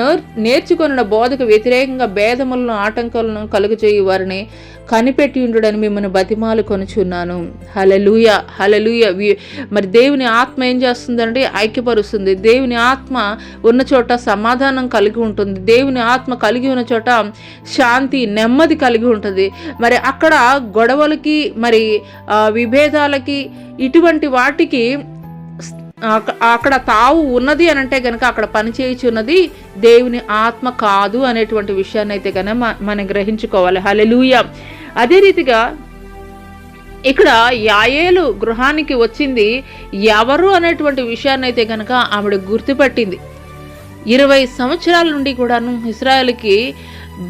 నేర్చుకున్న బోధకు వ్యతిరేకంగా భేదములను, ఆటంకాలను కలుగజేయి వారిని కనిపెట్టి ఉండుడని మిమ్మల్ని బతిమాలు కొనుచున్నాను. హల్లెలూయా, హల్లెలూయా. మరి దేవుని ఆత్మ ఏం చేస్తుందంటే ఐక్యపరుస్తుంది. దేవుని ఆత్మ ఉన్న చోట సమాధానం కలిగి ఉంటుంది. దేవుని ఆత్మ కలిగి ఉన్న చోట శాంతి, నెమ్మది కలిగి ఉంటుంది. మరి అక్కడ గొడవలకి, మరి విభేదాలకి, ఇటువంటి వాటికి అక్కడ తావు ఉన్నది అని అంటే కనుక అక్కడ పనిచేయుచున్నది దేవుని ఆత్మ కాదు అనేటువంటి విషయాన్ని అయితే కనుక మనం గ్రహించుకోవాలి. హల్లెలూయా. అదే రీతిగా ఇక్కడ యాయేలు గృహానికి వచ్చింది ఎవరు అనేటువంటి విషయాన్ని అయితే కనుక ఆవిడ గుర్తుపట్టింది. 20 సంవత్సరాల నుండి కూడాను ఇశ్రాయేలుకి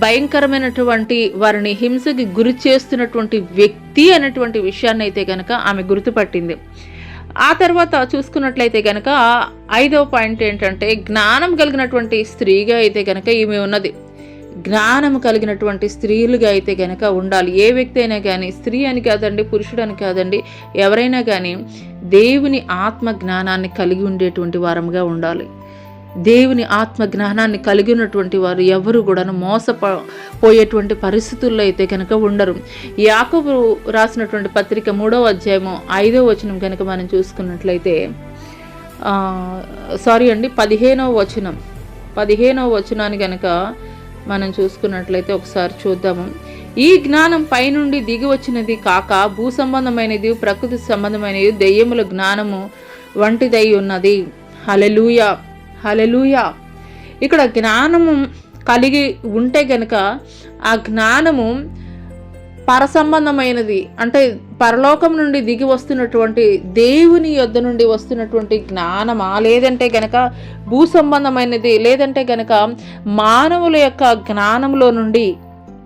భయంకరమైనటువంటి వారిని హింసకి గురి చేస్తున్నటువంటి వ్యక్తి అనేటువంటి విషయాన్ని అయితే కనుక ఆమె గుర్తుపట్టింది. ఆ తర్వాత చూసుకున్నట్లయితే కనుక 5వ పాయింట్ ఏంటంటే, జ్ఞానం కలిగినటువంటి స్త్రీగా అయితే కనుక ఈమె ఉన్నది. జ్ఞానం కలిగినటువంటి స్త్రీలుగా అయితే కనుక ఉండాలి. ఏ వ్యక్తి అయినా కానీ, స్త్రీ అని కాదండి, పురుషుడు అని కాదండి, ఎవరైనా కానీ దేవుని ఆత్మ జ్ఞానాన్ని కలిగి ఉండేటువంటి వారంగా ఉండాలి. దేవుని ఆత్మ జ్ఞానాన్ని కలిగి ఉన్నటువంటి వారు ఎవరు కూడా మోసపోయేటువంటి పరిస్థితుల్లో అయితే కనుక ఉండరు. యాకోబు రాసినటువంటి పత్రిక 3వ అధ్యాయము 5వ వచనం కనుక మనం చూసుకున్నట్లయితే, 15వ వచనాన్ని కనుక మనం చూసుకున్నట్లయితే ఒకసారి చూద్దాము. ఈ జ్ఞానం పైనుండి దిగి వచ్చినది కాక భూ సంబంధమైనది, ప్రకృతి సంబంధమైనది, దెయ్యముల జ్ఞానము వంటిదై ఉన్నది. హల్లెలూయా, హల్లెలూయా. ఇక్కడ జ్ఞానము కలిగి ఉంటే గనక ఆ జ్ఞానము పరసంబంధమైనది, అంటే పరలోకం నుండి దిగి వస్తున్నటువంటి దేవుని యొద్ద నుండి వస్తున్నటువంటి జ్ఞానమా, లేదంటే గనక భూ సంబంధమైనది, లేదంటే గనక మానవుల యొక్క జ్ఞానంలో నుండి,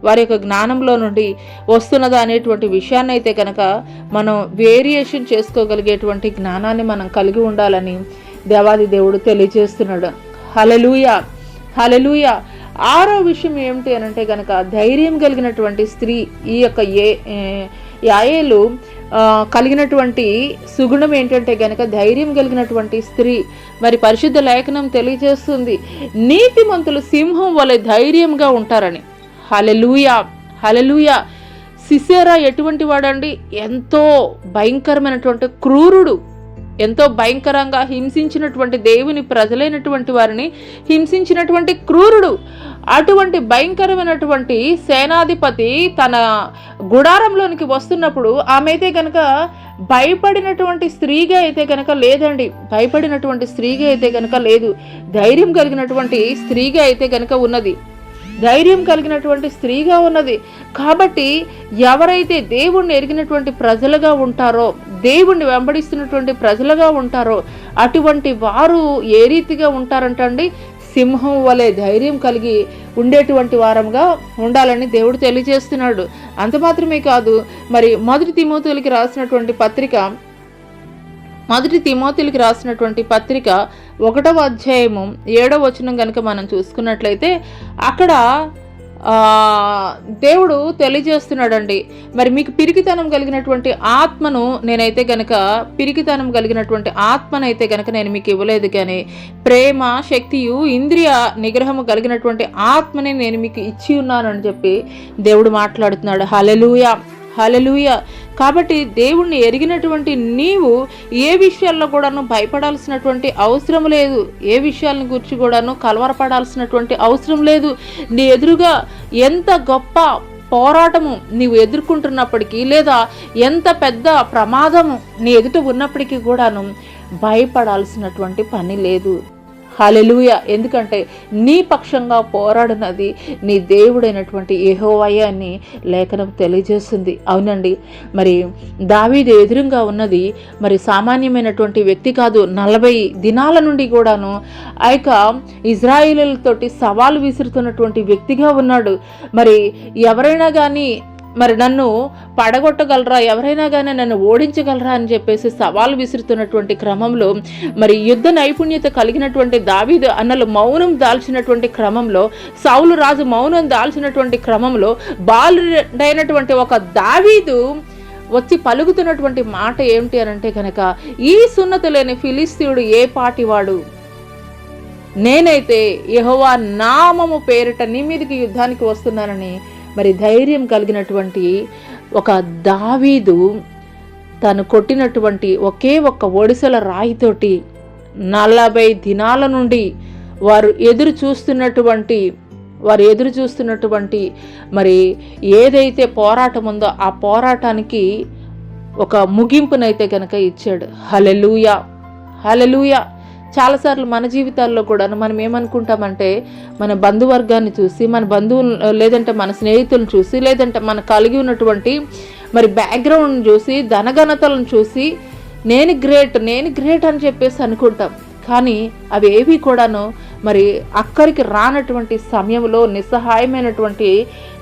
వారి యొక్క జ్ఞానంలో నుండి వస్తున్నదా అనేటువంటి విషయాన్ని అయితే కనుక మనం వేరియేషన్ చేసుకోగలిగేటువంటి జ్ఞానాన్ని మనం కలిగి ఉండాలని దేవాది దేవుడు తెలియజేస్తున్నాడు. హల్లెలూయా, హల్లెలూయా. 6వ విషయం ఏమిటి అని అంటే కనుక ధైర్యం కలిగినటువంటి స్త్రీ. ఈ యొక్క యాయేలు కలిగినటువంటి సుగుణం ఏంటంటే కనుక ధైర్యం కలిగినటువంటి స్త్రీ. మరి పరిశుద్ధ లేఖనం తెలియజేస్తుంది, నీతిమంతులు సింహం వలె ధైర్యంగా ఉంటారని. హల్లెలూయా, హల్లెలూయా. సిసెరా ఎటువంటి వాడండి? ఎంతో భయంకరమైనటువంటి క్రూరుడు, ఎంతో భయంకరంగా హింసించినటువంటి దేవుని ప్రజలైనటువంటి వారిని హింసించినటువంటి క్రూరుడు. అటువంటి భయంకరమైనటువంటి సేనాధిపతి తన గుడారంలోనికి వస్తున్నప్పుడు ఆమె అయితే కనుక భయపడినటువంటి స్త్రీగా అయితే కనుక లేదండి. భయపడినటువంటి స్త్రీగా అయితే కనుక లేదు. ధైర్యం కలిగినటువంటి స్త్రీగా అయితే కనుక ఉన్నది. ధైర్యం కలిగినటువంటి స్త్రీగా ఉన్నది. కాబట్టి ఎవరైతే దేవుణ్ణి ఎరిగినటువంటి ప్రజలుగా ఉంటారో, దేవుణ్ణి వెంబడిస్తున్నటువంటి ప్రజలుగా ఉంటారో, అటువంటి వారు ఏ రీతిగా ఉంటారంటండి? సింహం వలె ధైర్యం కలిగి ఉండేటువంటి వారంగా ఉండాలని దేవుడు తెలియజేస్తున్నాడు. అంత మాత్రమే కాదు, మరి మొదటి తిమోతికి రాసినటువంటి పత్రిక 1వ అధ్యాయము 7వ వచనం కనుక మనం చూసుకున్నట్లయితే అక్కడ దేవుడు తెలియజేస్తున్నాడండి, మరి మీకు పిరికితనం కలిగినటువంటి ఆత్మను నేనైతే గనక నేను మీకు ఇవ్వలేదు, కానీ ప్రేమ, శక్తియు, ఇంద్రియ నిగ్రహము కలిగినటువంటి ఆత్మని నేను మీకు ఇచ్చి ఉన్నానని చెప్పి దేవుడు మాట్లాడుతున్నాడు. హల్లెలూయా, హల్లెలూయా. కాబట్టి దేవుణ్ణి ఎరిగినటువంటి నీవు ఏ విషయాల్లో కూడాను భయపడాల్సినటువంటి అవసరం లేదు. ఏ విషయాలను గురించి కూడాను కలవరపడాల్సినటువంటి అవసరం లేదు. నీ ఎదురుగా ఎంత గొప్ప పోరాటము నీవు ఎదుర్కొంటున్నప్పటికీ, లేదా ఎంత పెద్ద ప్రమాదము నీ ఎదుట ఉన్నప్పటికీ కూడాను భయపడాల్సినటువంటి పని లేదు. హల్లెలూయా. ఎందుకంటే నీ పక్షంగా పోరాడినది నీ దేవుడైనటువంటి యెహోవాయే అని లేఖనం తెలియజేస్తుంది. అవునండి, మరి దావీదు ఎదురుగా ఉన్నది మరి సామాన్యమైనటువంటి వ్యక్తి కాదు. 40 దినాల నుండి కూడాను ఆ యొక్క ఇజ్రాయేలీలతోటి సవాలు విసురుతున్నటువంటి వ్యక్తిగా ఉన్నాడు. మరి ఎవరైనా కానీ మరి నన్ను పడగొట్టగలరా, ఎవరైనా కానీ నన్ను ఓడించగలరా అని చెప్పేసి సవాలు విసురుతున్నటువంటి క్రమంలో మరి యుద్ధ నైపుణ్యత కలిగినటువంటి దావీదు అన్నలు మౌనం దాల్చినటువంటి క్రమంలో, సౌలు రాజు మౌనం దాల్చినటువంటి క్రమంలో బాలుడైనటువంటి ఒక దావీదు వచ్చి పలుకుతున్నటువంటి మాట ఏమిటి అని అంటే కనుక, ఈ సున్నత లేని ఫిలిస్తీయుడు ఏ పాటివాడు, నేనైతే యెహోవా నామము పేరిట నీ మీదకి యుద్ధానికి వస్తున్నానని మరి ధైర్యం కలిగినటువంటి ఒక దావీదు తను కొట్టినటువంటి ఒకే ఒక్క ఒడిసెల రాయితోటి 40 దినాల నుండి వారు ఎదురు చూస్తున్నటువంటి మరి ఏదైతే పోరాటం ఉందో ఆ పోరాటానికి ఒక ముగింపునైతే కనుక ఇచ్చాడు. హల్లెలూయా, హల్లెలూయా. చాలాసార్లు మన జీవితాల్లో కూడా మనం ఏమనుకుంటామంటే, మన బంధువర్గాన్ని చూసి, మన బంధువులు లేదంటే మన స్నేహితులను చూసి, లేదంటే మన కలిగి ఉన్నటువంటి మరి బ్యాక్గ్రౌండ్ చూసి, ధనఘనతలను చూసి నేను గ్రేట్ అని చెప్పేసి అనుకుంటాం. కానీ అవి ఏవి కూడాను మరి అక్కడికి రానటువంటి సమయంలో నిస్సహాయమైనటువంటి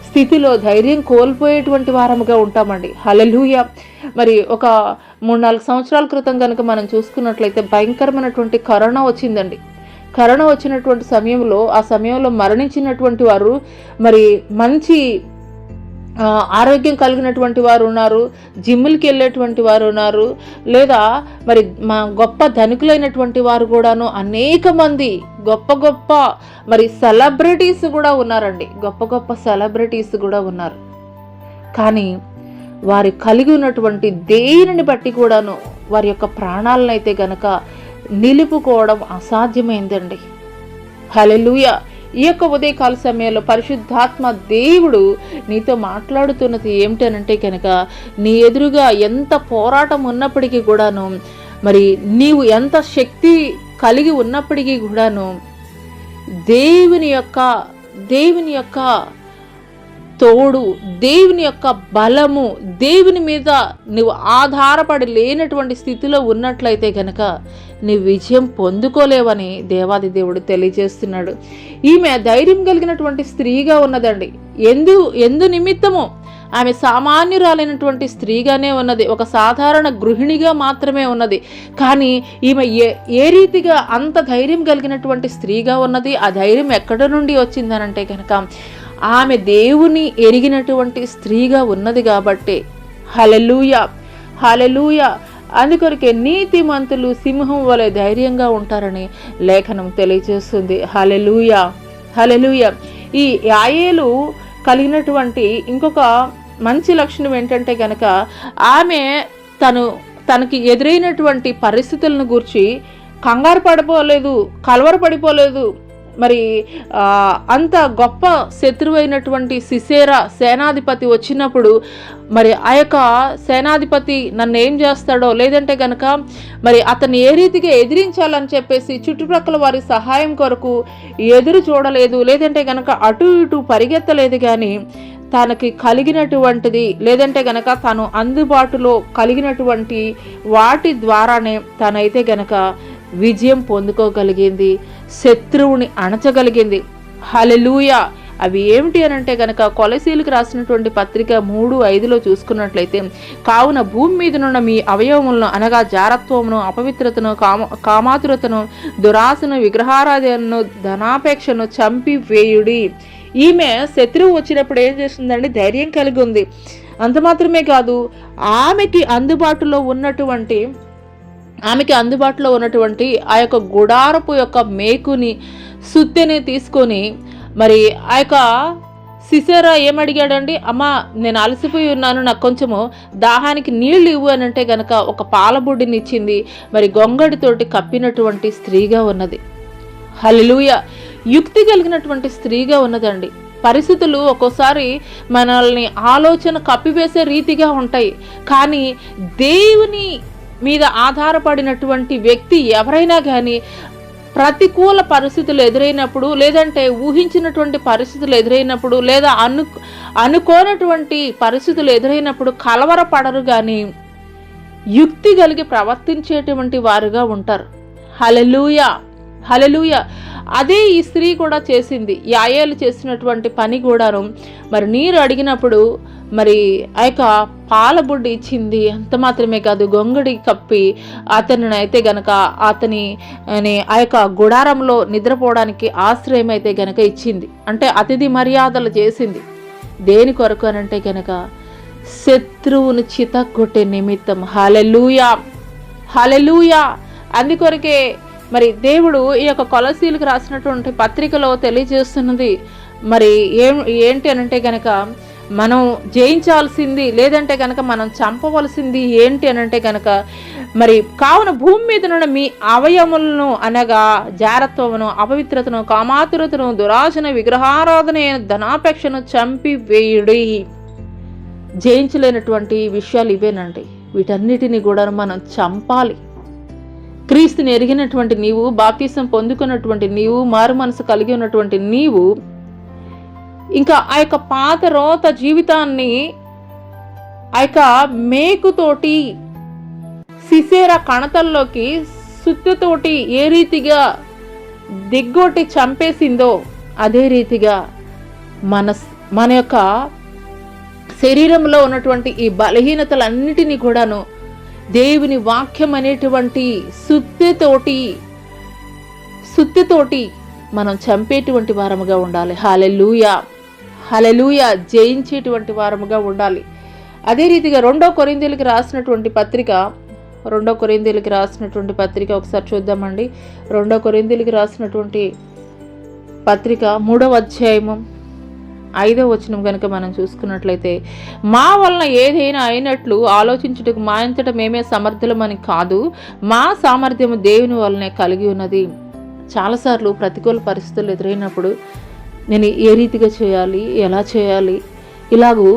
స్థితిలో ధైర్యం కోల్పోయేటువంటి వారముగా ఉంటామండి. హల్లెలూయా. మరి ఒక 3-4 సంవత్సరాల క్రితం కనుక మనం చూసుకున్నట్లయితే భయంకరమైనటువంటి కరోనా వచ్చిందండి. కరోనా వచ్చినటువంటి సమయంలో ఆ సమయంలో మరణించినటువంటి వారు మరి మంచి ఆరోగ్యం కలిగినటువంటి వారు ఉన్నారు, జిమ్ములకి వెళ్ళేటువంటి వారు ఉన్నారు, లేదా మరి మా గొప్ప ధనికులైనటువంటి వారు కూడాను అనేక మంది గొప్ప మరి సెలబ్రిటీస్ కూడా ఉన్నారండి. గొప్ప సెలబ్రిటీస్ కూడా ఉన్నారు. కానీ వారి కలిగి ఉన్నటువంటి దేనిని బట్టి కూడాను వారి యొక్క ప్రాణాలను అయితే గనక నిలుపుకోవడం అసాధ్యమైందండి. హల్లెలూయా. ఈ యొక్క ఉదయకాల సమయంలో పరిశుద్ధాత్మ దేవుడు నీతో మాట్లాడుతున్నది ఏమిటనంటే కనుక, నీ ఎదురుగా ఎంత పోరాటం ఉన్నప్పటికీ కూడాను, మరి నీవు ఎంత శక్తి కలిగి ఉన్నప్పటికీ కూడాను దేవుని యొక్క తోడు, దేవుని యొక్క బలము, దేవుని మీద నువ్వు ఆధారపడి లేనటువంటి స్థితిలో ఉన్నట్లయితే కనుక నీ విజయం పొందుకోలేవని దేవాది దేవుడు తెలియజేస్తున్నాడు. ఈమె ధైర్యం కలిగినటువంటి స్త్రీగా ఉన్నదండి. ఎందు నిమిత్తము ఆమె సామాన్యురాలైనటువంటి స్త్రీగానే ఉన్నది, ఒక సాధారణ గృహిణిగా మాత్రమే ఉన్నది. కానీ ఈమె ఏ రీతిగా అంత ధైర్యం కలిగినటువంటి స్త్రీగా ఉన్నది? ఆ ధైర్యం ఎక్కడి నుండి వచ్చిందనంటే కనుక ఆమె దేవుని ఎరిగినటువంటి స్త్రీగా ఉన్నది కాబట్టే. హల్లెలూయా, హల్లెలూయా. అందుకొరకే నీతిమంతులు సింహం వలె ధైర్యంగా ఉంటారని లేఖనం తెలియజేస్తుంది. హల్లెలూయా, హల్లెలూయా. ఈ యాయేలు కలిగినటువంటి ఇంకొక మంచి లక్షణం ఏంటంటే కనుక, ఆమె తనకి ఎదురైనటువంటి పరిస్థితులను గూర్చి కంగారు పడిపోలేదు, కలవరపడిపోలేదు. మరి అంత గొప్ప శత్రువైనటువంటి సిసేరా సేనాధిపతి వచ్చినప్పుడు మరి ఆ యొక్క సేనాధిపతి నన్ను ఏం చేస్తాడో, లేదంటే కనుక మరి అతన్ని ఏ రీతిగా ఎదిరించాలని చెప్పేసి చుట్టుప్రక్కల వారి సహాయం కొరకు ఎదురు చూడలేదు, లేదంటే కనుక అటు ఇటు పరిగెత్తలేదు. కానీ తనకి కలిగినటువంటిది, లేదంటే గనక తను అందుబాటులో కలిగినటువంటి వాటి ద్వారానే తనైతే గనక విజయం పొందుకోగలిగింది, శత్రువుని అణచగలిగింది. హల్లెలూయా. అవి ఏమిటి అని అంటే కనుక కొలసీలకు రాసినటువంటి పత్రిక 3:5 చూసుకున్నట్లయితే, కావున భూమి మీదనున్న మీ అవయవములను అనగా జారత్వమును, అపవిత్రతను, కామాతురతను, దురాశను, విగ్రహారాధనను, ధనాపేక్షను చంపివేయుడి. ఈమె శత్రువు వచ్చినప్పుడు ఏం చేస్తుందండి? ధైర్యం కలిగి ఉంది. అంత మాత్రమే కాదు, ఆమెకి అందుబాటులో ఉన్నటువంటి ఆ యొక్క గుడారపు యొక్క మేకుని, సుత్తెని తీసుకొని మరి ఆ యొక్క సిసేరా ఏమడిగాడండి? అమ్మా, నేను అలసిపోయి ఉన్నాను, నాకు కొంచెము దాహానికి నీళ్లు ఇవ్వు అని అంటే గనక ఒక పాలబుడ్డిని ఇచ్చింది. మరి గొంగడితోటి కప్పినటువంటి స్త్రీగా ఉన్నది. హల్లెలూయా. యుక్తి కలిగినటువంటి స్త్రీగా ఉన్నదండి. పరిస్థితులు ఒక్కోసారి మనల్ని ఆలోచన కప్పివేసే రీతిగా ఉంటాయి. కానీ దేవుని మీద ఆధారపడినటువంటి వ్యక్తి ఎవరైనా కానీ ప్రతికూల పరిస్థితులు ఎదురైనప్పుడు, లేదంటే ఊహించినటువంటి పరిస్థితులు ఎదురైనప్పుడు, లేదా అనుకోనటువంటి పరిస్థితులు ఎదురైనప్పుడు కలవరపడరు, కానీ యుక్తి కలిగి ప్రవర్తించేటువంటి వారుగా ఉంటారు. హల్లెలూయా, హల్లెలూయా. అదే ఈ స్త్రీ కూడా చేసింది. యాయేలు చేసినటువంటి పని కూడాను మరి నీరు అడిగినప్పుడు మరి ఆ యొక్క పాల బుడ్డి ఇచ్చింది. అంత మాత్రమే కాదు, గొంగడి కప్పి అతనిని అయితే గనక అతని ఆ యొక్క గుడారంలో నిద్రపోవడానికి ఆశ్రయం అయితే గనక ఇచ్చింది. అంటే అతిథి మర్యాదలు చేసింది. దేని కొరకు అనంటే గనక శత్రువును చితగొట్టే నిమిత్తం. హల్లెలూయా, హల్లెలూయా. అందుకొరకే మరి దేవుడు ఈ యొక్క కొలసీలకు రాసినటువంటి పత్రికలో తెలియజేస్తున్నది మరి ఏంటి అనంటే గనక మనం జయించాల్సింది, లేదంటే కనుక మనం చంపవలసింది ఏంటి అనంటే కనుక మరి కావున భూమి మీద నుండి మీ అవయములను అనగా జారత్వమును, అపవిత్రతను, కామాతురతను, దురాశను, విగ్రహారాధన, ధనాపేక్షను చంపివేయుడి. జయించలేనటువంటి విషయాలు ఇవేనండి. వీటన్నిటిని కూడా మనం చంపాలి. క్రీస్తుని ఎరిగినటువంటి నీవు, బాప్తిసం పొందుకున్నటువంటి నీవు, మారు మనసు కలిగి ఉన్నటువంటి నీవు ఇంకా ఆ యొక్క పాత రోత జీవితాన్ని ఆ యొక్క మేకుతోటి సిసేర కణతల్లోకి సుత్తితోటి ఏ రీతిగా దిగ్గొట్టి చంపేసిందో అదే రీతిగా మన యొక్క శరీరంలో ఉన్నటువంటి ఈ బలహీనతలన్నిటినీ కూడాను దేవుని వాక్యం అనేటువంటి సుత్తితోటి మనం చంపేటువంటి వారముగా ఉండాలి. హల్లెలూయా, హల్లెలూయా. జయించేటువంటి వారముగా ఉండాలి. అదే రీతిగా 2 కొరింథీయులకు రాసినటువంటి పత్రిక ఒకసారి చూద్దామండి. 2 కొరింథీయులకు రాసినటువంటి పత్రిక 3వ అధ్యాయము 5వ వచనం కనుక మనం చూసుకున్నట్లయితే, మా వలన ఏదైనా అయినట్లు ఆలోచించుటకు మా అంతటా మేమే సమర్థులమని కాదు, మా సామర్థ్యము దేవుని వలనే కలిగి ఉన్నది. చాలాసార్లు ప్రతికూల పరిస్థితులు ఎదురైనప్పుడు నేను ఏ రీతిగా చేయాలి, ఎలా చేయాలి, ఇలాగూ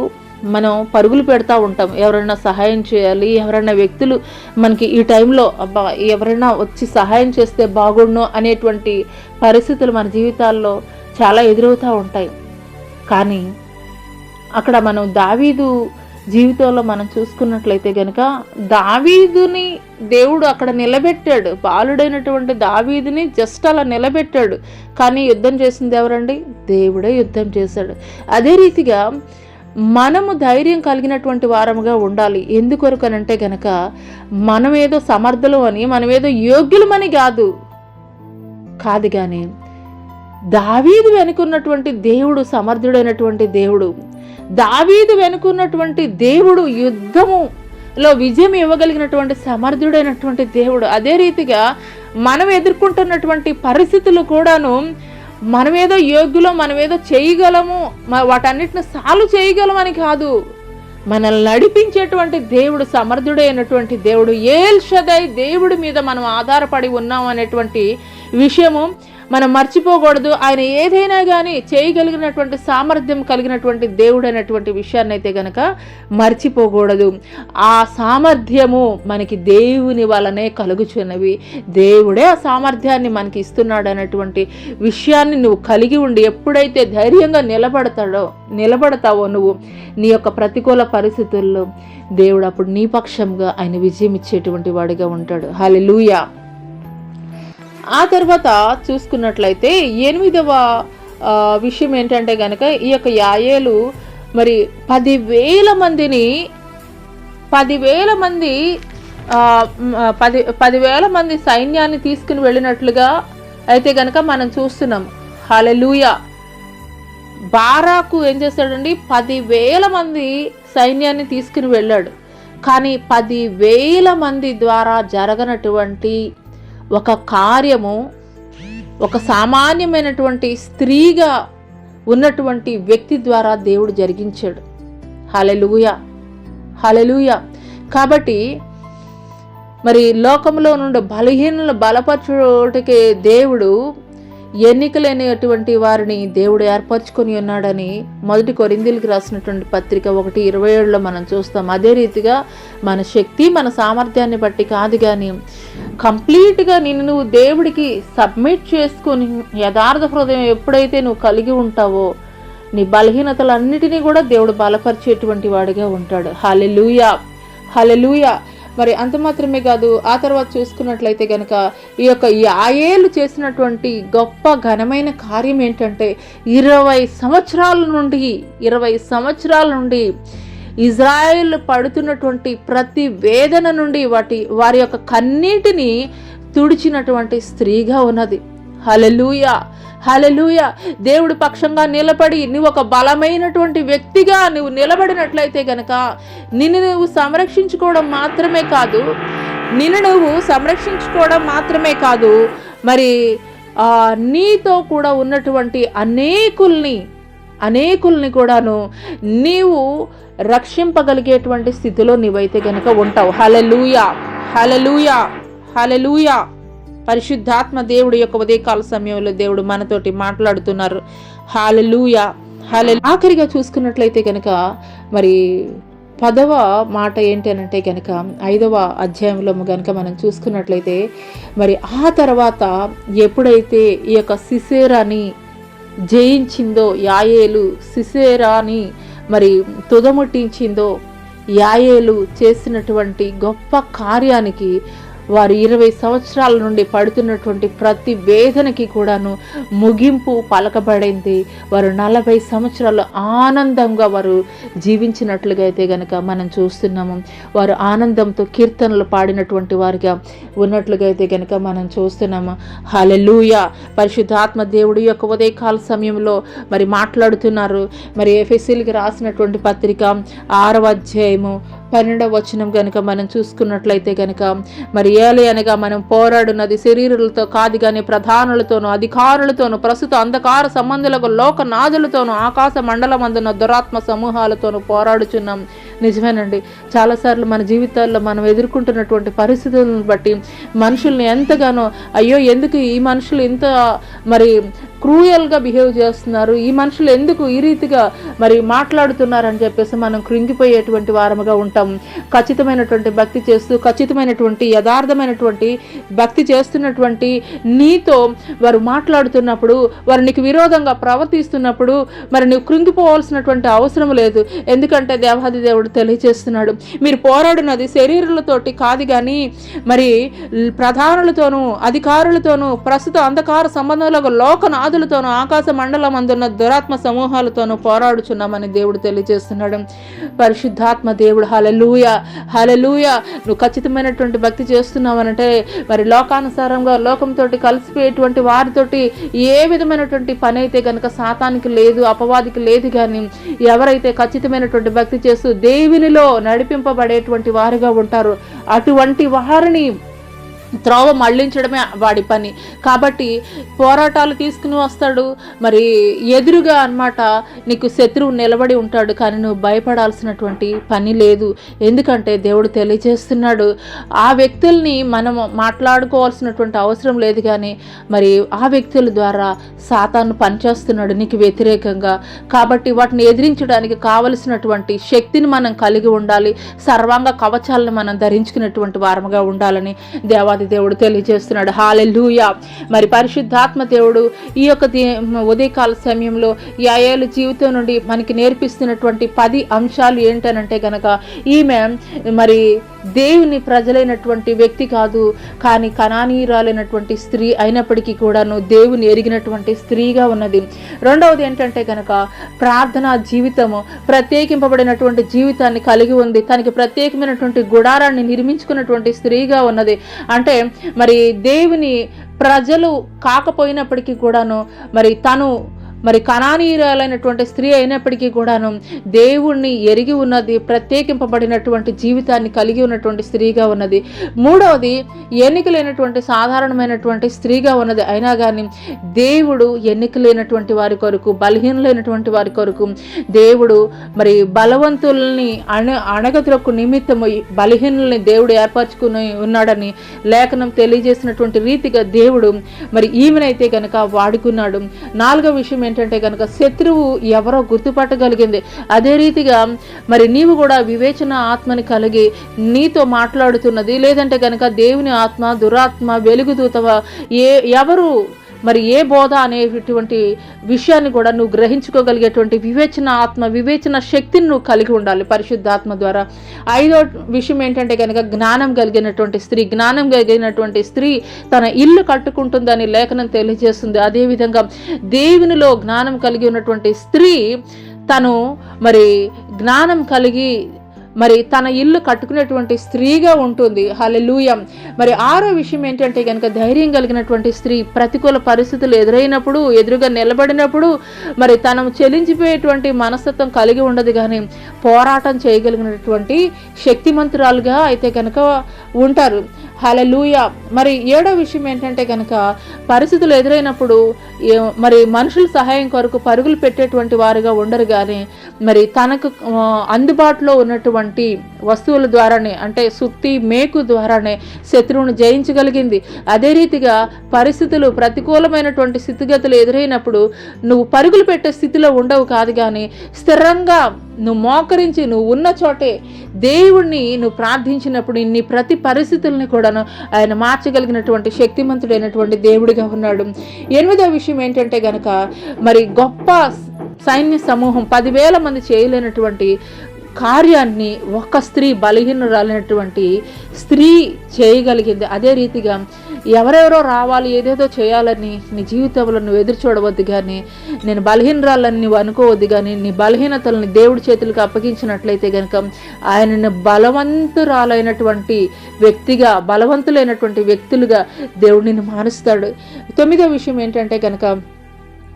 మనం పరుగులు పెడతా ఉంటాం. ఎవరైనా సహాయం చేయాలి, ఎవరైనా వ్యక్తులు మనకి ఈ టైంలో అబ్బా ఎవరైనా వచ్చి సహాయం చేస్తే బాగుండు అనేటువంటి పరిస్థితులు మన జీవితాల్లో చాలా ఎదురవుతూ ఉంటాయి. కానీ అక్కడ మనం దావీదు జీవితంలో మనం చూసుకున్నట్లయితే కనుక దావీదుని దేవుడు అక్కడ నిలబెట్టాడు. బాలుడైనటువంటి దావీదుని జస్ట్ అలా నిలబెట్టాడు. కానీ యుద్ధం చేసింది ఎవరండి? దేవుడే యుద్ధం చేశాడు. అదే రీతిగా మనము ధైర్యం కలిగినటువంటి వారముగా ఉండాలి. ఎందుకొరకనంటే గనక మనమేదో సమర్థులు అని, మనమేదో యోగ్యులమని కాదు కానీ దావీదు వెనుకున్నటువంటి దేవుడు సమర్థుడైనటువంటి దేవుడు. దావీదు వెనుకున్నటువంటి దేవుడు యుద్ధములో విజయం ఇవ్వగలిగినటువంటి సమర్థుడైనటువంటి దేవుడు. అదే రీతిగా మనం ఎదుర్కొంటున్నటువంటి పరిస్థితులు కూడాను మనమేదో యోగ్యులో, మనమేదో చేయగలము, వాటన్నిటిని సాల్వ్ చేయగలమని కాదు, మనల్ని నడిపించేటువంటి దేవుడు సమర్థుడైనటువంటి దేవుడు. ఎల్ షదై దేవుడి మీద మనం ఆధారపడి ఉన్నాం అనేటువంటి విషయము మనం మర్చిపోకూడదు. ఆయన ఏదైనా కానీ చేయగలిగినటువంటి సామర్థ్యం కలిగినటువంటి దేవుడు అనేటువంటి విషయాన్ని అయితే గనక మర్చిపోకూడదు. ఆ సామర్థ్యము మనకి దేవుని వలనే కలుగుచున్నవి. దేవుడే ఆ సామర్థ్యాన్ని మనకి ఇస్తున్నాడు అనేటువంటి విషయాన్ని నువ్వు కలిగి ఉండి ఎప్పుడైతే ధైర్యంగా నిలబడతావో నువ్వు నీ యొక్క ప్రతికూల పరిస్థితుల్లో దేవుడు అప్పుడు నీ పక్షంగా ఆయన విజయం ఇచ్చేటువంటి వాడిగా ఉంటాడు. హల్లెలూయా. ఆ తర్వాత చూసుకున్నట్లయితే 8వ విషయం ఏంటంటే కనుక ఈ యొక్క యాయేలు మరి 10,000 మంది సైన్యాన్ని తీసుకుని వెళ్ళినట్లుగా అయితే కనుక మనం చూస్తున్నాం. హల్లెలూయా. బారాకు ఏం చేశాడండి? 10,000 మంది సైన్యాన్ని తీసుకుని వెళ్ళాడు. కానీ 10,000 మంది ద్వారా జరగనటువంటి ఒక కార్యము ఒక సామాన్యమైనటువంటి స్త్రీగా ఉన్నటువంటి వ్యక్తి ద్వారా దేవుడు జరిగించాడు. హల్లెలూయా, హల్లెలూయా. కాబట్టి మరి లోకంలో నుండి బలహీనలు బలపరచుటకే దేవుడు ఎన్నికలేనటువంటి వారిని దేవుడు ఏర్పరచుకొని ఉన్నాడని 1 కొరింథీయులకు రాసినటువంటి పత్రిక 1:27లో మనం చూస్తాం. అదే రీతిగా మన శక్తి మన సామర్థ్యాన్ని బట్టి కాదు కానీ కంప్లీట్గా నువ్వు దేవుడికి సబ్మిట్ చేసుకొని యథార్థ హృదయం ఎప్పుడైతే నువ్వు కలిగి ఉంటావో నీ బలహీనతలన్నిటినీ కూడా దేవుడు బలపరిచేటువంటి వాడిగా ఉంటాడు. హల్లెలూయా, హల్లెలూయా. మరి అంత మాత్రమే కాదు, ఆ తర్వాత చూసుకున్నట్లయితే కనుక ఈ యొక్క యాయేలు చేసినటువంటి గొప్ప ఘనమైన కార్యం ఏంటంటే 20 సంవత్సరాల నుండి ఇజ్రాయెల్ పడుతున్నటువంటి ప్రతి వేదన నుండి వారి యొక్క కన్నీటిని తుడిచినటువంటి స్త్రీగా ఉన్నది. హల్లెలూయా, హల్లెలూయా. దేవుడి పక్షంగా నిలబడి నువ్వు ఒక బలమైనటువంటి వ్యక్తిగా నువ్వు నిలబడినట్లయితే గనక నిన్ను నువ్వు సంరక్షించుకోవడం మాత్రమే కాదు, మరి నీతో కూడా ఉన్నటువంటి అనేకుల్ని కూడాను నీవు రక్షింపగలిగేటువంటి స్థితిలో నీవైతే గనక ఉంటావు. హల్లెలూయా, హల్లెలూయా, హల్లెలూయా. పరిశుద్ధాత్మ దేవుడి యొక్క ఉదయకాల సమయంలో దేవుడు మనతోటి మాట్లాడుతున్నారు. హల్లెలూయా, హల్లెలూయా. ఆఖరిగా చూసుకున్నట్లయితే కనుక మరి 10వ మాట ఏంటి అనంటే కనుక 5వ అధ్యాయంలో కనుక మనం చూసుకున్నట్లయితే మరి ఆ తర్వాత ఎప్పుడైతే ఈ యొక్క సిసేరాని జయించిందో, యాయేలు సిసేరాని మరి తుదముట్టించిందో, యాయేలు చేసినటువంటి గొప్ప కార్యానికి వారు 20 సంవత్సరాల నుండి పడుతున్నటువంటి ప్రతి వేదనకి కూడాను ముగింపు పలకబడింది. వారు 40 సంవత్సరాలు ఆనందంగా వారు జీవించినట్లుగా అయితే గనక మనం చూస్తున్నాము. వారు ఆనందంతో కీర్తనలు పాడినటువంటి వారిగా ఉన్నట్లుగా అయితే గనక మనం చూస్తున్నాము. హల్లెలూయా. పరిశుద్ధాత్మ దేవుడి యొక్క ఉదయకాల సమయంలో మరి మాట్లాడుతున్నారు. మరి ఎఫెసీయులకు రాసినటువంటి పత్రిక 6వ అధ్యాయము 12వ వచనం కనుక మనం చూసుకున్నట్లయితే కనుక మరి అనగా మనం పోరాడున్నది శరీరులతో కాదు కానీ ప్రధానులతోనూ అధికారులతోనూ ప్రస్తుత అంధకార సంబంధులకు లోకనాథులతోనూ ఆకాశ మండలమందున్న దురాత్మ సమూహాలతోనూ పోరాడుచున్నాం. నిజమేనండి, చాలాసార్లు మన జీవితాల్లో మనం ఎదుర్కొంటున్నటువంటి పరిస్థితులను బట్టి మనుషుల్ని ఎంతగానో అయ్యో ఎందుకు ఈ మనుషులు ఇంత మరి క్రూయల్గా బిహేవ్ చేస్తున్నారు, ఈ మనుషులు ఎందుకు ఈ రీతిగా మరి మాట్లాడుతున్నారని చెప్పేసి మనం కృంగిపోయేటువంటి వారముగా ఉంటాం. ఖచ్చితమైనటువంటి భక్తి చేస్తూ ఖచ్చితమైనటువంటి యథార్థమైనటువంటి భక్తి చేస్తున్నటువంటి నీతో వారు మాట్లాడుతున్నప్పుడు, వారు నీకు విరోధంగా ప్రవర్తిస్తున్నప్పుడు మరి నువ్వు కృంగిపోవాల్సినటువంటి అవసరం లేదు. ఎందుకంటే దేవాది దేవుడు తెలియజేస్తున్నాడు, మీరు పోరాడినది శరీరులతోటి కాదు కానీ మరి ప్రధానులతోనూ అధికారులతోనూ ప్రస్తుత అంధకార సంబంధాలకు లోకనాథులతోనూ ఆకాశ మండలం అందున్న దురాత్మ సమూహాలతోనూ పోరాడుచున్నామని దేవుడు తెలియజేస్తున్నాడు. పరిశుద్ధాత్మ దేవుడు హల్లెలూయా, హల్లెలూయా. నువ్వు ఖచ్చితమైనటువంటి భక్తి చేస్తున్నావనంటే మరి లోకానుసారంగా లోకంతో కలిసిపోయేటువంటి వారితోటి ఏ విధమైనటువంటి పని అయితే కనుక సాతానికి లేదు, అపవాదికి లేదు. కానీ ఎవరైతే ఖచ్చితమైనటువంటి భక్తి చేస్తూ దేవునిలో నడిపింపబడేటువంటి వారుగా ఉంటారు, అటువంటి వారిని త్రోవ మళ్లించడమే వాడి పని. కాబట్టి పోరాటాలు తీసుకుని వస్తాడు, మరి ఎదురుగా అన్నమాట నీకు శత్రువు నిలబడి ఉంటాడు, కానీ నువ్వు భయపడాల్సినటువంటి పని లేదు. ఎందుకంటే దేవుడు తెలియజేస్తున్నాడు, ఆ వ్యక్తుల్ని మనం మాట్లాడుకోవాల్సినటువంటి అవసరం లేదు. కానీ మరి ఆ వ్యక్తుల ద్వారా సాతాను పనిచేస్తున్నాడు నీకు వ్యతిరేకంగా. కాబట్టి వాటిని ఎదిరించడానికి కావలసినటువంటి శక్తిని మనం కలిగి ఉండాలి, సర్వాంగ కవచాలను మనం ధరించుకునేటువంటి వారముగా ఉండాలని దేవుడు తెలియజేస్తున్నాడు. హల్లెలూయా. మరి పరిశుద్ధాత్మ దేవుడు ఈ యొక్క ఉదయకాల సమయంలో యాయేలు జీవితం నుండి మనకి నేర్పిస్తున్నటువంటి 10 అంశాలు ఏంటనంటే గనక ఈమె మరి దేవుని ప్రజలైనటువంటి వ్యక్తి కాదు, కానీ కనానీయురాలైనటువంటి స్త్రీ అయినప్పటికీ కూడాను దేవుని ఎరిగినటువంటి స్త్రీగా ఉన్నది. రెండవది ఏంటంటే కనుక ప్రార్థనా జీవితము, ప్రత్యేకింపబడినటువంటి జీవితాన్ని కలిగి ఉంది. తనకి ప్రత్యేకమైనటువంటి గుడారాన్ని నిర్మించుకున్నటువంటి స్త్రీగా ఉన్నది. అంటే మరి దేవుని ప్రజలు కాకపోయినప్పటికీ కూడాను మరి తను మరి కనానీయురాలైనటువంటి స్త్రీ అయినప్పటికీ కూడాను దేవుణ్ణి ఎరిగి ఉన్నది, ప్రత్యేకింపబడినటువంటి జీవితాన్ని కలిగి ఉన్నటువంటి స్త్రీగా ఉన్నది. మూడవది ఎన్నికలేనటువంటి సాధారణమైనటువంటి స్త్రీగా ఉన్నది. అయినా కానీ దేవుడు ఎన్నికలేనటువంటి వారి కొరకు, బలహీనులైనటువంటి వారి కొరకు దేవుడు మరి బలవంతుల్ని అణగద్రొక్కు నిమిత్తము బలహీనుల్ని దేవుడు ఏర్పరచుకుని ఉన్నాడని లేఖనం తెలియజేసినటువంటి రీతిగా దేవుడు మరి ఈమెనైతే కనుక వాడుకున్నాడు. నాలుగో విషయం ఏంటంటే కనుక శత్రువు ఎవరో గుర్తుపట్టగలిగింది. అదే రీతిగా మరి నీవు కూడా వివేచన ఆత్మని కలిగి నీతో మాట్లాడుతున్నది, లేదంటే కనుక దేవుని ఆత్మ, దురాత్మ, వెలుగుదూత ఎవరు మరి ఏ బోధ అనేటువంటి విషయాన్ని కూడా నువ్వు గ్రహించుకోగలిగేటువంటి వివేచన శక్తిని నువ్వు కలిగి ఉండాలి పరిశుద్ధాత్మ ద్వారా. 5వ విషయం ఏంటంటే కనుక జ్ఞానం కలిగినటువంటి స్త్రీ తన ఇల్లు కట్టుకుంటుందని లేఖనం తెలియజేస్తుంది. అదేవిధంగా దేవునిలో జ్ఞానం కలిగి ఉన్నటువంటి స్త్రీ తను మరి జ్ఞానం కలిగి మరి తన ఇల్లు కట్టుకునేటువంటి స్త్రీగా ఉంటుంది. హల్లెలూయా. మరి 6వ విషయం ఏంటంటే కనుక ధైర్యం కలిగినటువంటి స్త్రీ ప్రతికూల పరిస్థితులు ఎదురుగా నిలబడినప్పుడు మరి తను చెలించిపోయేటువంటి మనస్తత్వం కలిగి ఉండదు, కానీ పోరాటం చేయగలిగినటువంటి శక్తిమంతురాలుగా అయితే కనుక ఉంటారు. హల్లెలూయా. మరి 7వ విషయం ఏంటంటే కనుక పరిస్థితులు ఎదురైనప్పుడు మరి మనుషుల సహాయం కొరకు పరుగులు పెట్టేటువంటి వారుగా ఉండరు, కానీ మరి తనకు అందుబాటులో ఉన్నటువంటి వస్తువుల ద్వారానే, అంటే సుత్తి మేకు ద్వారానే శత్రువును జయించగలిగింది. అదే రీతిగా పరిస్థితులు ప్రతికూలమైనటువంటి స్థితిగతులు ఎదురైనప్పుడు నువ్వు పరుగులు పెట్టే స్థితిలో ఉండవు కాదు, కానీ స్థిరంగా నువ్వు మోకరించి నువ్వు ఉన్న చోటే దేవుణ్ణి నువ్వు ప్రార్థించినప్పుడు నీ ప్రతి పరిస్థితుల్ని కూడాను ఆయన మార్చగలిగినటువంటి శక్తిమంతుడైనటువంటి దేవుడిగా ఉన్నాడు. 8వ విషయం ఏంటంటే గనక మరి గొప్ప సైన్య సమూహం 10,000 మంది చేయలేనటువంటి కార్యాన్ని ఒక స్త్రీ, బలహీనురాలైనటువంటి స్త్రీ చేయగలిగింది. అదే రీతిగా ఎవరెవరో రావాలి, ఏదేదో చేయాలని నీ జీవితంలో నువ్వు ఎదురు చూడవద్దు, కానీ నేను బలహీనరాలని నువ్వు అనుకోవద్దు, కానీ నీ బలహీనతలని దేవుడి చేతులకు అప్పగించినట్లయితే కనుక ఆయనను బలవంతులైనటువంటి వ్యక్తులుగా దేవుడు నిన్ను మారుస్తాడు. 9వ విషయం ఏంటంటే కనుక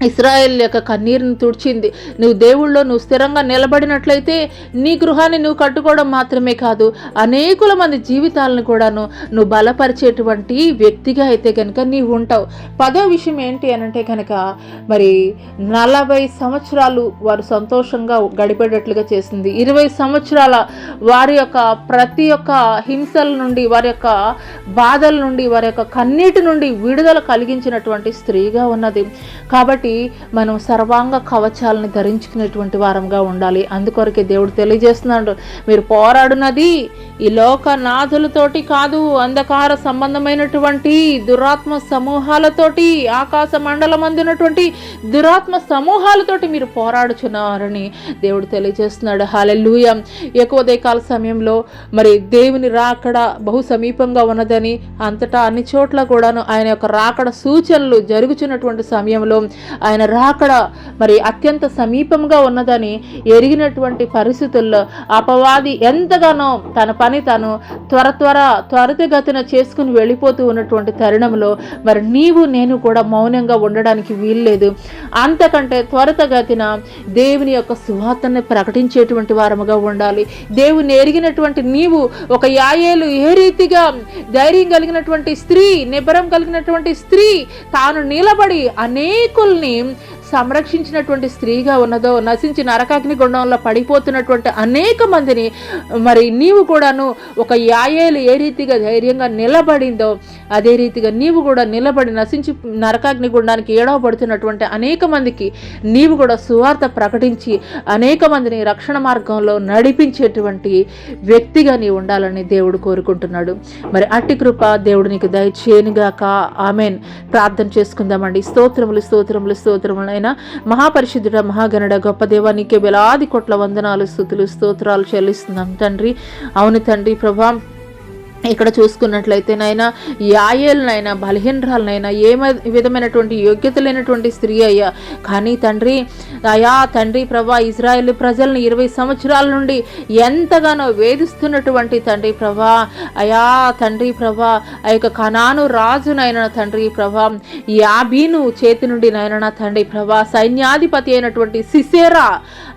ఇశ్రాయేల్ యొక్క కన్నీరుని తుడిచింది. నువ్వు దేవుళ్ళో నువ్వు స్థిరంగా నిలబడినట్లయితే నీ గృహాన్ని నువ్వు కట్టుకోవడం మాత్రమే కాదు, అనేకుల మంది జీవితాలను కూడాను నువ్వు బలపరిచేటువంటి వ్యక్తిగా అయితే కనుక నీవు ఉంటావు. 10వ విషయం ఏంటి అని అంటే కనుక మరి 40 సంవత్సరాలు వారు సంతోషంగా గడిపేటట్లుగా చేసింది. 20 సంవత్సరాల వారి యొక్క ప్రతి ఒక్క హింసల నుండి, వారి యొక్క బాధల నుండి, వారి యొక్క కన్నీటి నుండి విడుదల కలిగించినటువంటి స్త్రీగా ఉన్నది. కాబట్టి మనం సర్వాంగ కవచాలను ధరించుకునేటువంటి వారంగా ఉండాలి. అందుకొరకే దేవుడు తెలియజేస్తున్నాడు, మీరు పోరాడునది ఈ లోకనాథులతోటి కాదు, అంధకార సంబంధమైనటువంటి దురాత్మ సమూహాలతోటి, ఆకాశ మండలం అందునటువంటి దురాత్మ సమూహాలతోటి మీరు పోరాడుచున్నారని దేవుడు తెలియజేస్తున్నాడు. హల్లెలూయా. ఉదయకాల సమయంలో మరి దేవుని రాకడ బహు సమీపంగా ఉన్నదని, అంతటా అన్ని చోట్ల కూడాను ఆయన యొక్క రాకడ సూచనలు జరుగుతున్నటువంటి సమయంలో ఆయన రాకడ మరి అత్యంత సమీపంగా ఉన్నదని ఎరిగినటువంటి పరిస్థితుల్లో అపవాది ఎంతగానో తన పని తాను త్వరితగతిన చేసుకుని వెళ్ళిపోతూ ఉన్నటువంటి తరుణంలో మరి నేను కూడా మౌనంగా ఉండడానికి వీల్లేదు. అంతకంటే త్వరితగతిన దేవుని యొక్క సువార్తను ప్రకటించేటువంటి వారముగా ఉండాలి. దేవుని ఎరిగినటువంటి నీవు ఒక యాయేలు ఏ రీతిగా ధైర్యం కలిగినటువంటి స్త్రీ, నిబ్బరం కలిగినటువంటి స్త్రీ తాను నిలబడి అనేకుల్ని సంరక్షించినటువంటి స్త్రీగా ఉన్నదో, నశించి నరకాగ్ని గుండంలో పడిపోతున్నటువంటి అనేక మందిని మరి నీవు కూడాను ఒక యాయేలు ఏ రీతిగా ధైర్యంగా నిలబడిందో అదే రీతిగా నీవు కూడా నిలబడి నశించి నరకాగ్ని గుండానికి ఏడవబడుతున్నటువంటి అనేక మందికి నీవు కూడా సువార్త ప్రకటించి అనేక మందిని రక్షణ మార్గంలో నడిపించేటువంటి వ్యక్తిగా నీవు ఉండాలని దేవుడు కోరుకుంటున్నాడు. మరి అట్టి కృప దేవుడు నీకు దయచేయనుగాక. ఆమెన్. ప్రార్థన చేసుకుందామండి. స్తోత్రములైనా మహాపరిశుద్ధుడ, మహాగణుడ, గొప్ప దేవా, నీకే వేలాది కోట్ల వందనాలు, స్తుతులు, స్తోత్రాలు చెల్లిస్తున్నాం తండ్రి. అవును తండ్రి ప్రభా, ఇక్కడ చూసుకున్నట్లయితే నాయన యాయేలునైనా బలహీనరాలనైనా ఏ విధమైనటువంటి యోగ్యత లేనటువంటి స్త్రీ అయ్యా, కానీ తండ్రి తండ్రి ప్రభా ఇజ్రాయేల్ ప్రజలను 20 సంవత్సరాల నుండి ఎంతగానో వేధిస్తున్నటువంటి తండ్రి ప్రభా తండ్రి ప్రభా ఆ యొక్క కనాను రాజునైనా తండ్రి ప్రభా యాబీను చేతి నుండి నైనా తండ్రి ప్రభా సైన్యాధిపతి అయినటువంటి సిసేరా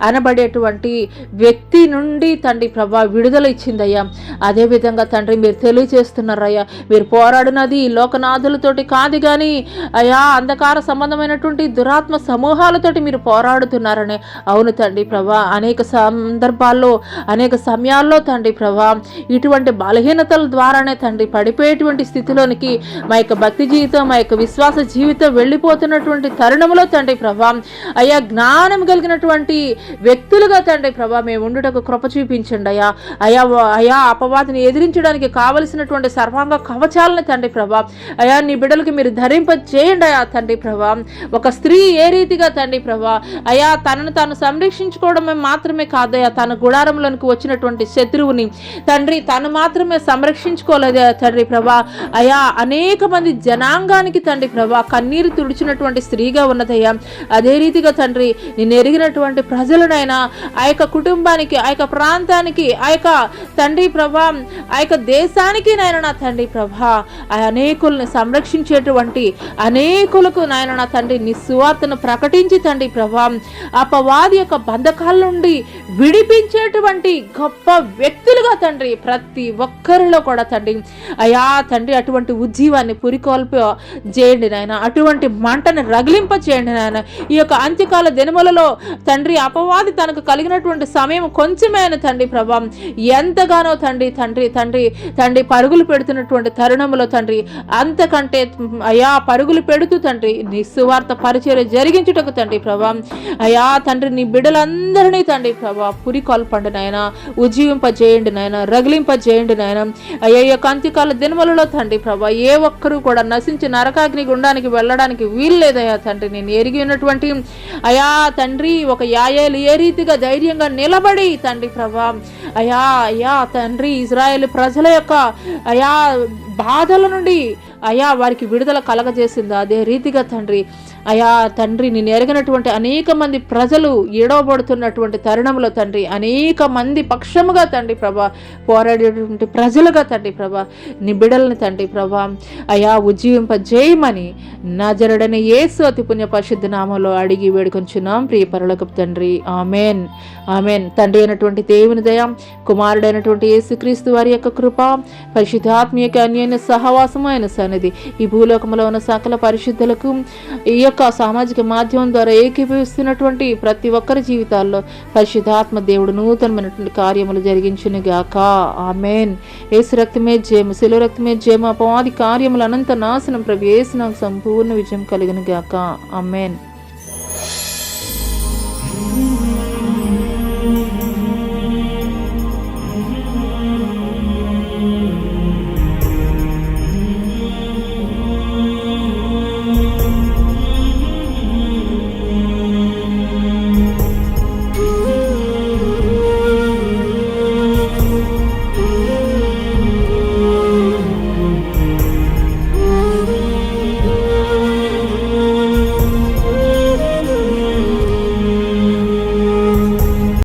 అనబడేటువంటి వ్యక్తి నుండి తండ్రి ప్రభా విడుదల ఇచ్చిందయ్యా. అదేవిధంగా తండ్రి మీరు తెలియజేస్తున్నారయ్యా, మీరు పోరాడినది లోకనాథులతోటి కాదు, కానీ అయ్యా అంధకార సంబంధమైనటువంటి దురాత్మ సమూహాలతోటి మీరు పోరాడుతున్నారని. అవును తండ్రి ప్రభా, అనేక సందర్భాల్లో అనేక సమయాల్లో తండ్రి ప్రభా ఇటువంటి బలహీనతల ద్వారానే తండ్రి పడిపోయేటువంటి స్థితిలోనికి మా యొక్క భక్తి జీవితం, మా యొక్క విశ్వాస జీవితం వెళ్ళిపోతున్నటువంటి తరుణంలో తండ్రి ప్రభా అయ్యా జ్ఞానం కలిగినటువంటి వ్యక్తులుగా తండ్రి ప్రభా మేము ఉండుటకు కృప చూపించండి అయ్యా. అయ్యా అపవాదిని ఎదిరించడానికి కావలసినటువంటి సర్వాంగ కవచాలను తండ్రి ప్రభా అయా నీ బిడ్డలకి మీరు ధరింప చేయండి అయా తండ్రి ప్రభా. ఒక స్త్రీ ఏ రీతిగా తండ్రి ప్రభా అయా తనను తాను సంరక్షించుకోవడమే మాత్రమే కాదయా, తన గుడారంలోనికి వచ్చినటువంటి శత్రువుని తండ్రి తను మాత్రమే సంరక్షించుకోలేదు తండ్రి ప్రభా అయా, అనేక మంది జనాంగానికి తండ్రి ప్రభా కన్నీరు తుడిచినటువంటి స్త్రీగా ఉన్నదయ్యా. అదే రీతిగా తండ్రి నేను ఎరిగినటువంటి ప్రజలనైనా ఆ యొక్క కుటుంబానికి, ఆ యొక్క ప్రాంతానికి, ఆ యొక్క తండ్రి ప్రభా ఆ యొక్క దేశానికి నాయన నా తండ్రి ప్రభా ఆ అనేకుల్ని సంరక్షించేటువంటి అనేకులకు నాయన నా తండ్రి నీ సువార్తను ప్రకటించి తండ్రి ప్రభా అపవాది యొక్క బంధకాల నుండి విడిపించేటువంటి గొప్ప వ్యక్తులుగా తండ్రి ప్రతి ఒక్కరిలో కూడా తండ్రి అయా తండ్రి అటువంటి ఉజ్జీవాన్ని పురికొల్ప చేయండి నాయన, అటువంటి మంటను రగిలింప చేయండి నాయన. ఈ యొక్క అంత్యకాల దినములలో తండ్రి అపవాది తనకు కలిగినటువంటి సమయం కొంచెమైన తండ్రి ప్రభా ఎంతగానో తండ్రి తండ్రి తండ్రి తండ్రి పరుగులు పెడుతున్నటువంటి తరుణములో తండ్రి అంతకంటే అయా పరుగులు పెడుతూ తండ్రి నీ సువార్త పరిచర్య జరిగించుటకు తండ్రి ప్రభా అయా తండ్రి నీ బిడ్డలందరినీ తండ్రి ప్రభా పురికొల్పండి నాయన, ఉజ్జీవింపజేయండి నాయన, రగిలింపజేయండి నాయన. అయ్యా యొక్క అంత్యకాల దినములలో తండ్రి ప్రభా ఏ ఒక్కరూ కూడా నశించి నరకాగ్ని గుండానికి వెళ్ళడానికి వీల్లేదయ్యా తండ్రి. నేను ఎరిగి ఉన్నటువంటి అయా తండ్రి ఒక యాయేలు ఏ రీతిగా ధైర్యంగా నిలబడి తండ్రి ప్రభా అయా అయా తండ్రి ఇజ్రాయేల్ ప్రజల యొక్క అయా బాధల నుండి అయా వారికి విడుదల కలగజేసిందా, అదే రీతిగా తండ్రి అయా తండ్రి నేను ఎరగినటువంటి అనేక మంది ప్రజలు ఏడవబడుతున్నటువంటి తరుణంలో తండ్రి అనేక మంది పక్షముగా తండ్రి ప్రభా పోరాడేటువంటి ప్రజలుగా తండ్రి ప్రభా నీ బిడ్డలని తండ్రి ప్రభా అయా ఉజ్జీవింపజేయమని నజరుడైన యేసు అతి పుణ్య పరిశుద్ధ నామములో అడిగి వేడుకొంచున్నాం ప్రియ పరలోకపు తండ్రి. Amen amen. తండ్రి అయినటువంటి దేవుని దయ, కుమారుడైనటువంటి యేసుక్రీస్తు వారి యొక్క కృప, పరిశుద్ధాత్మ యొక్క అన్యోన్య సహవాసము అయిన సన్నిధి ఈ భూలోకంలో ఉన్న సకల పరిశుద్ధులకు ఈ యొక్క సామాజిక మాధ్యమం ద్వారా ఏకీభవిస్తున్నటువంటి ప్రతి ఒక్కరి జీవితాల్లో పరిశుద్ధాత్మ దేవుడు నూతనమైనటువంటి కార్యములు జరిగించును గాక. ఆమెన్. యేసు రక్తమే జయము, శిలువ రక్తమే జయము, అపవాది కార్యములు అనంత నాశనం ప్రభు యేసు నాకు సంపూర్ణ విజయం కలుగును గాక. ఆమెన్.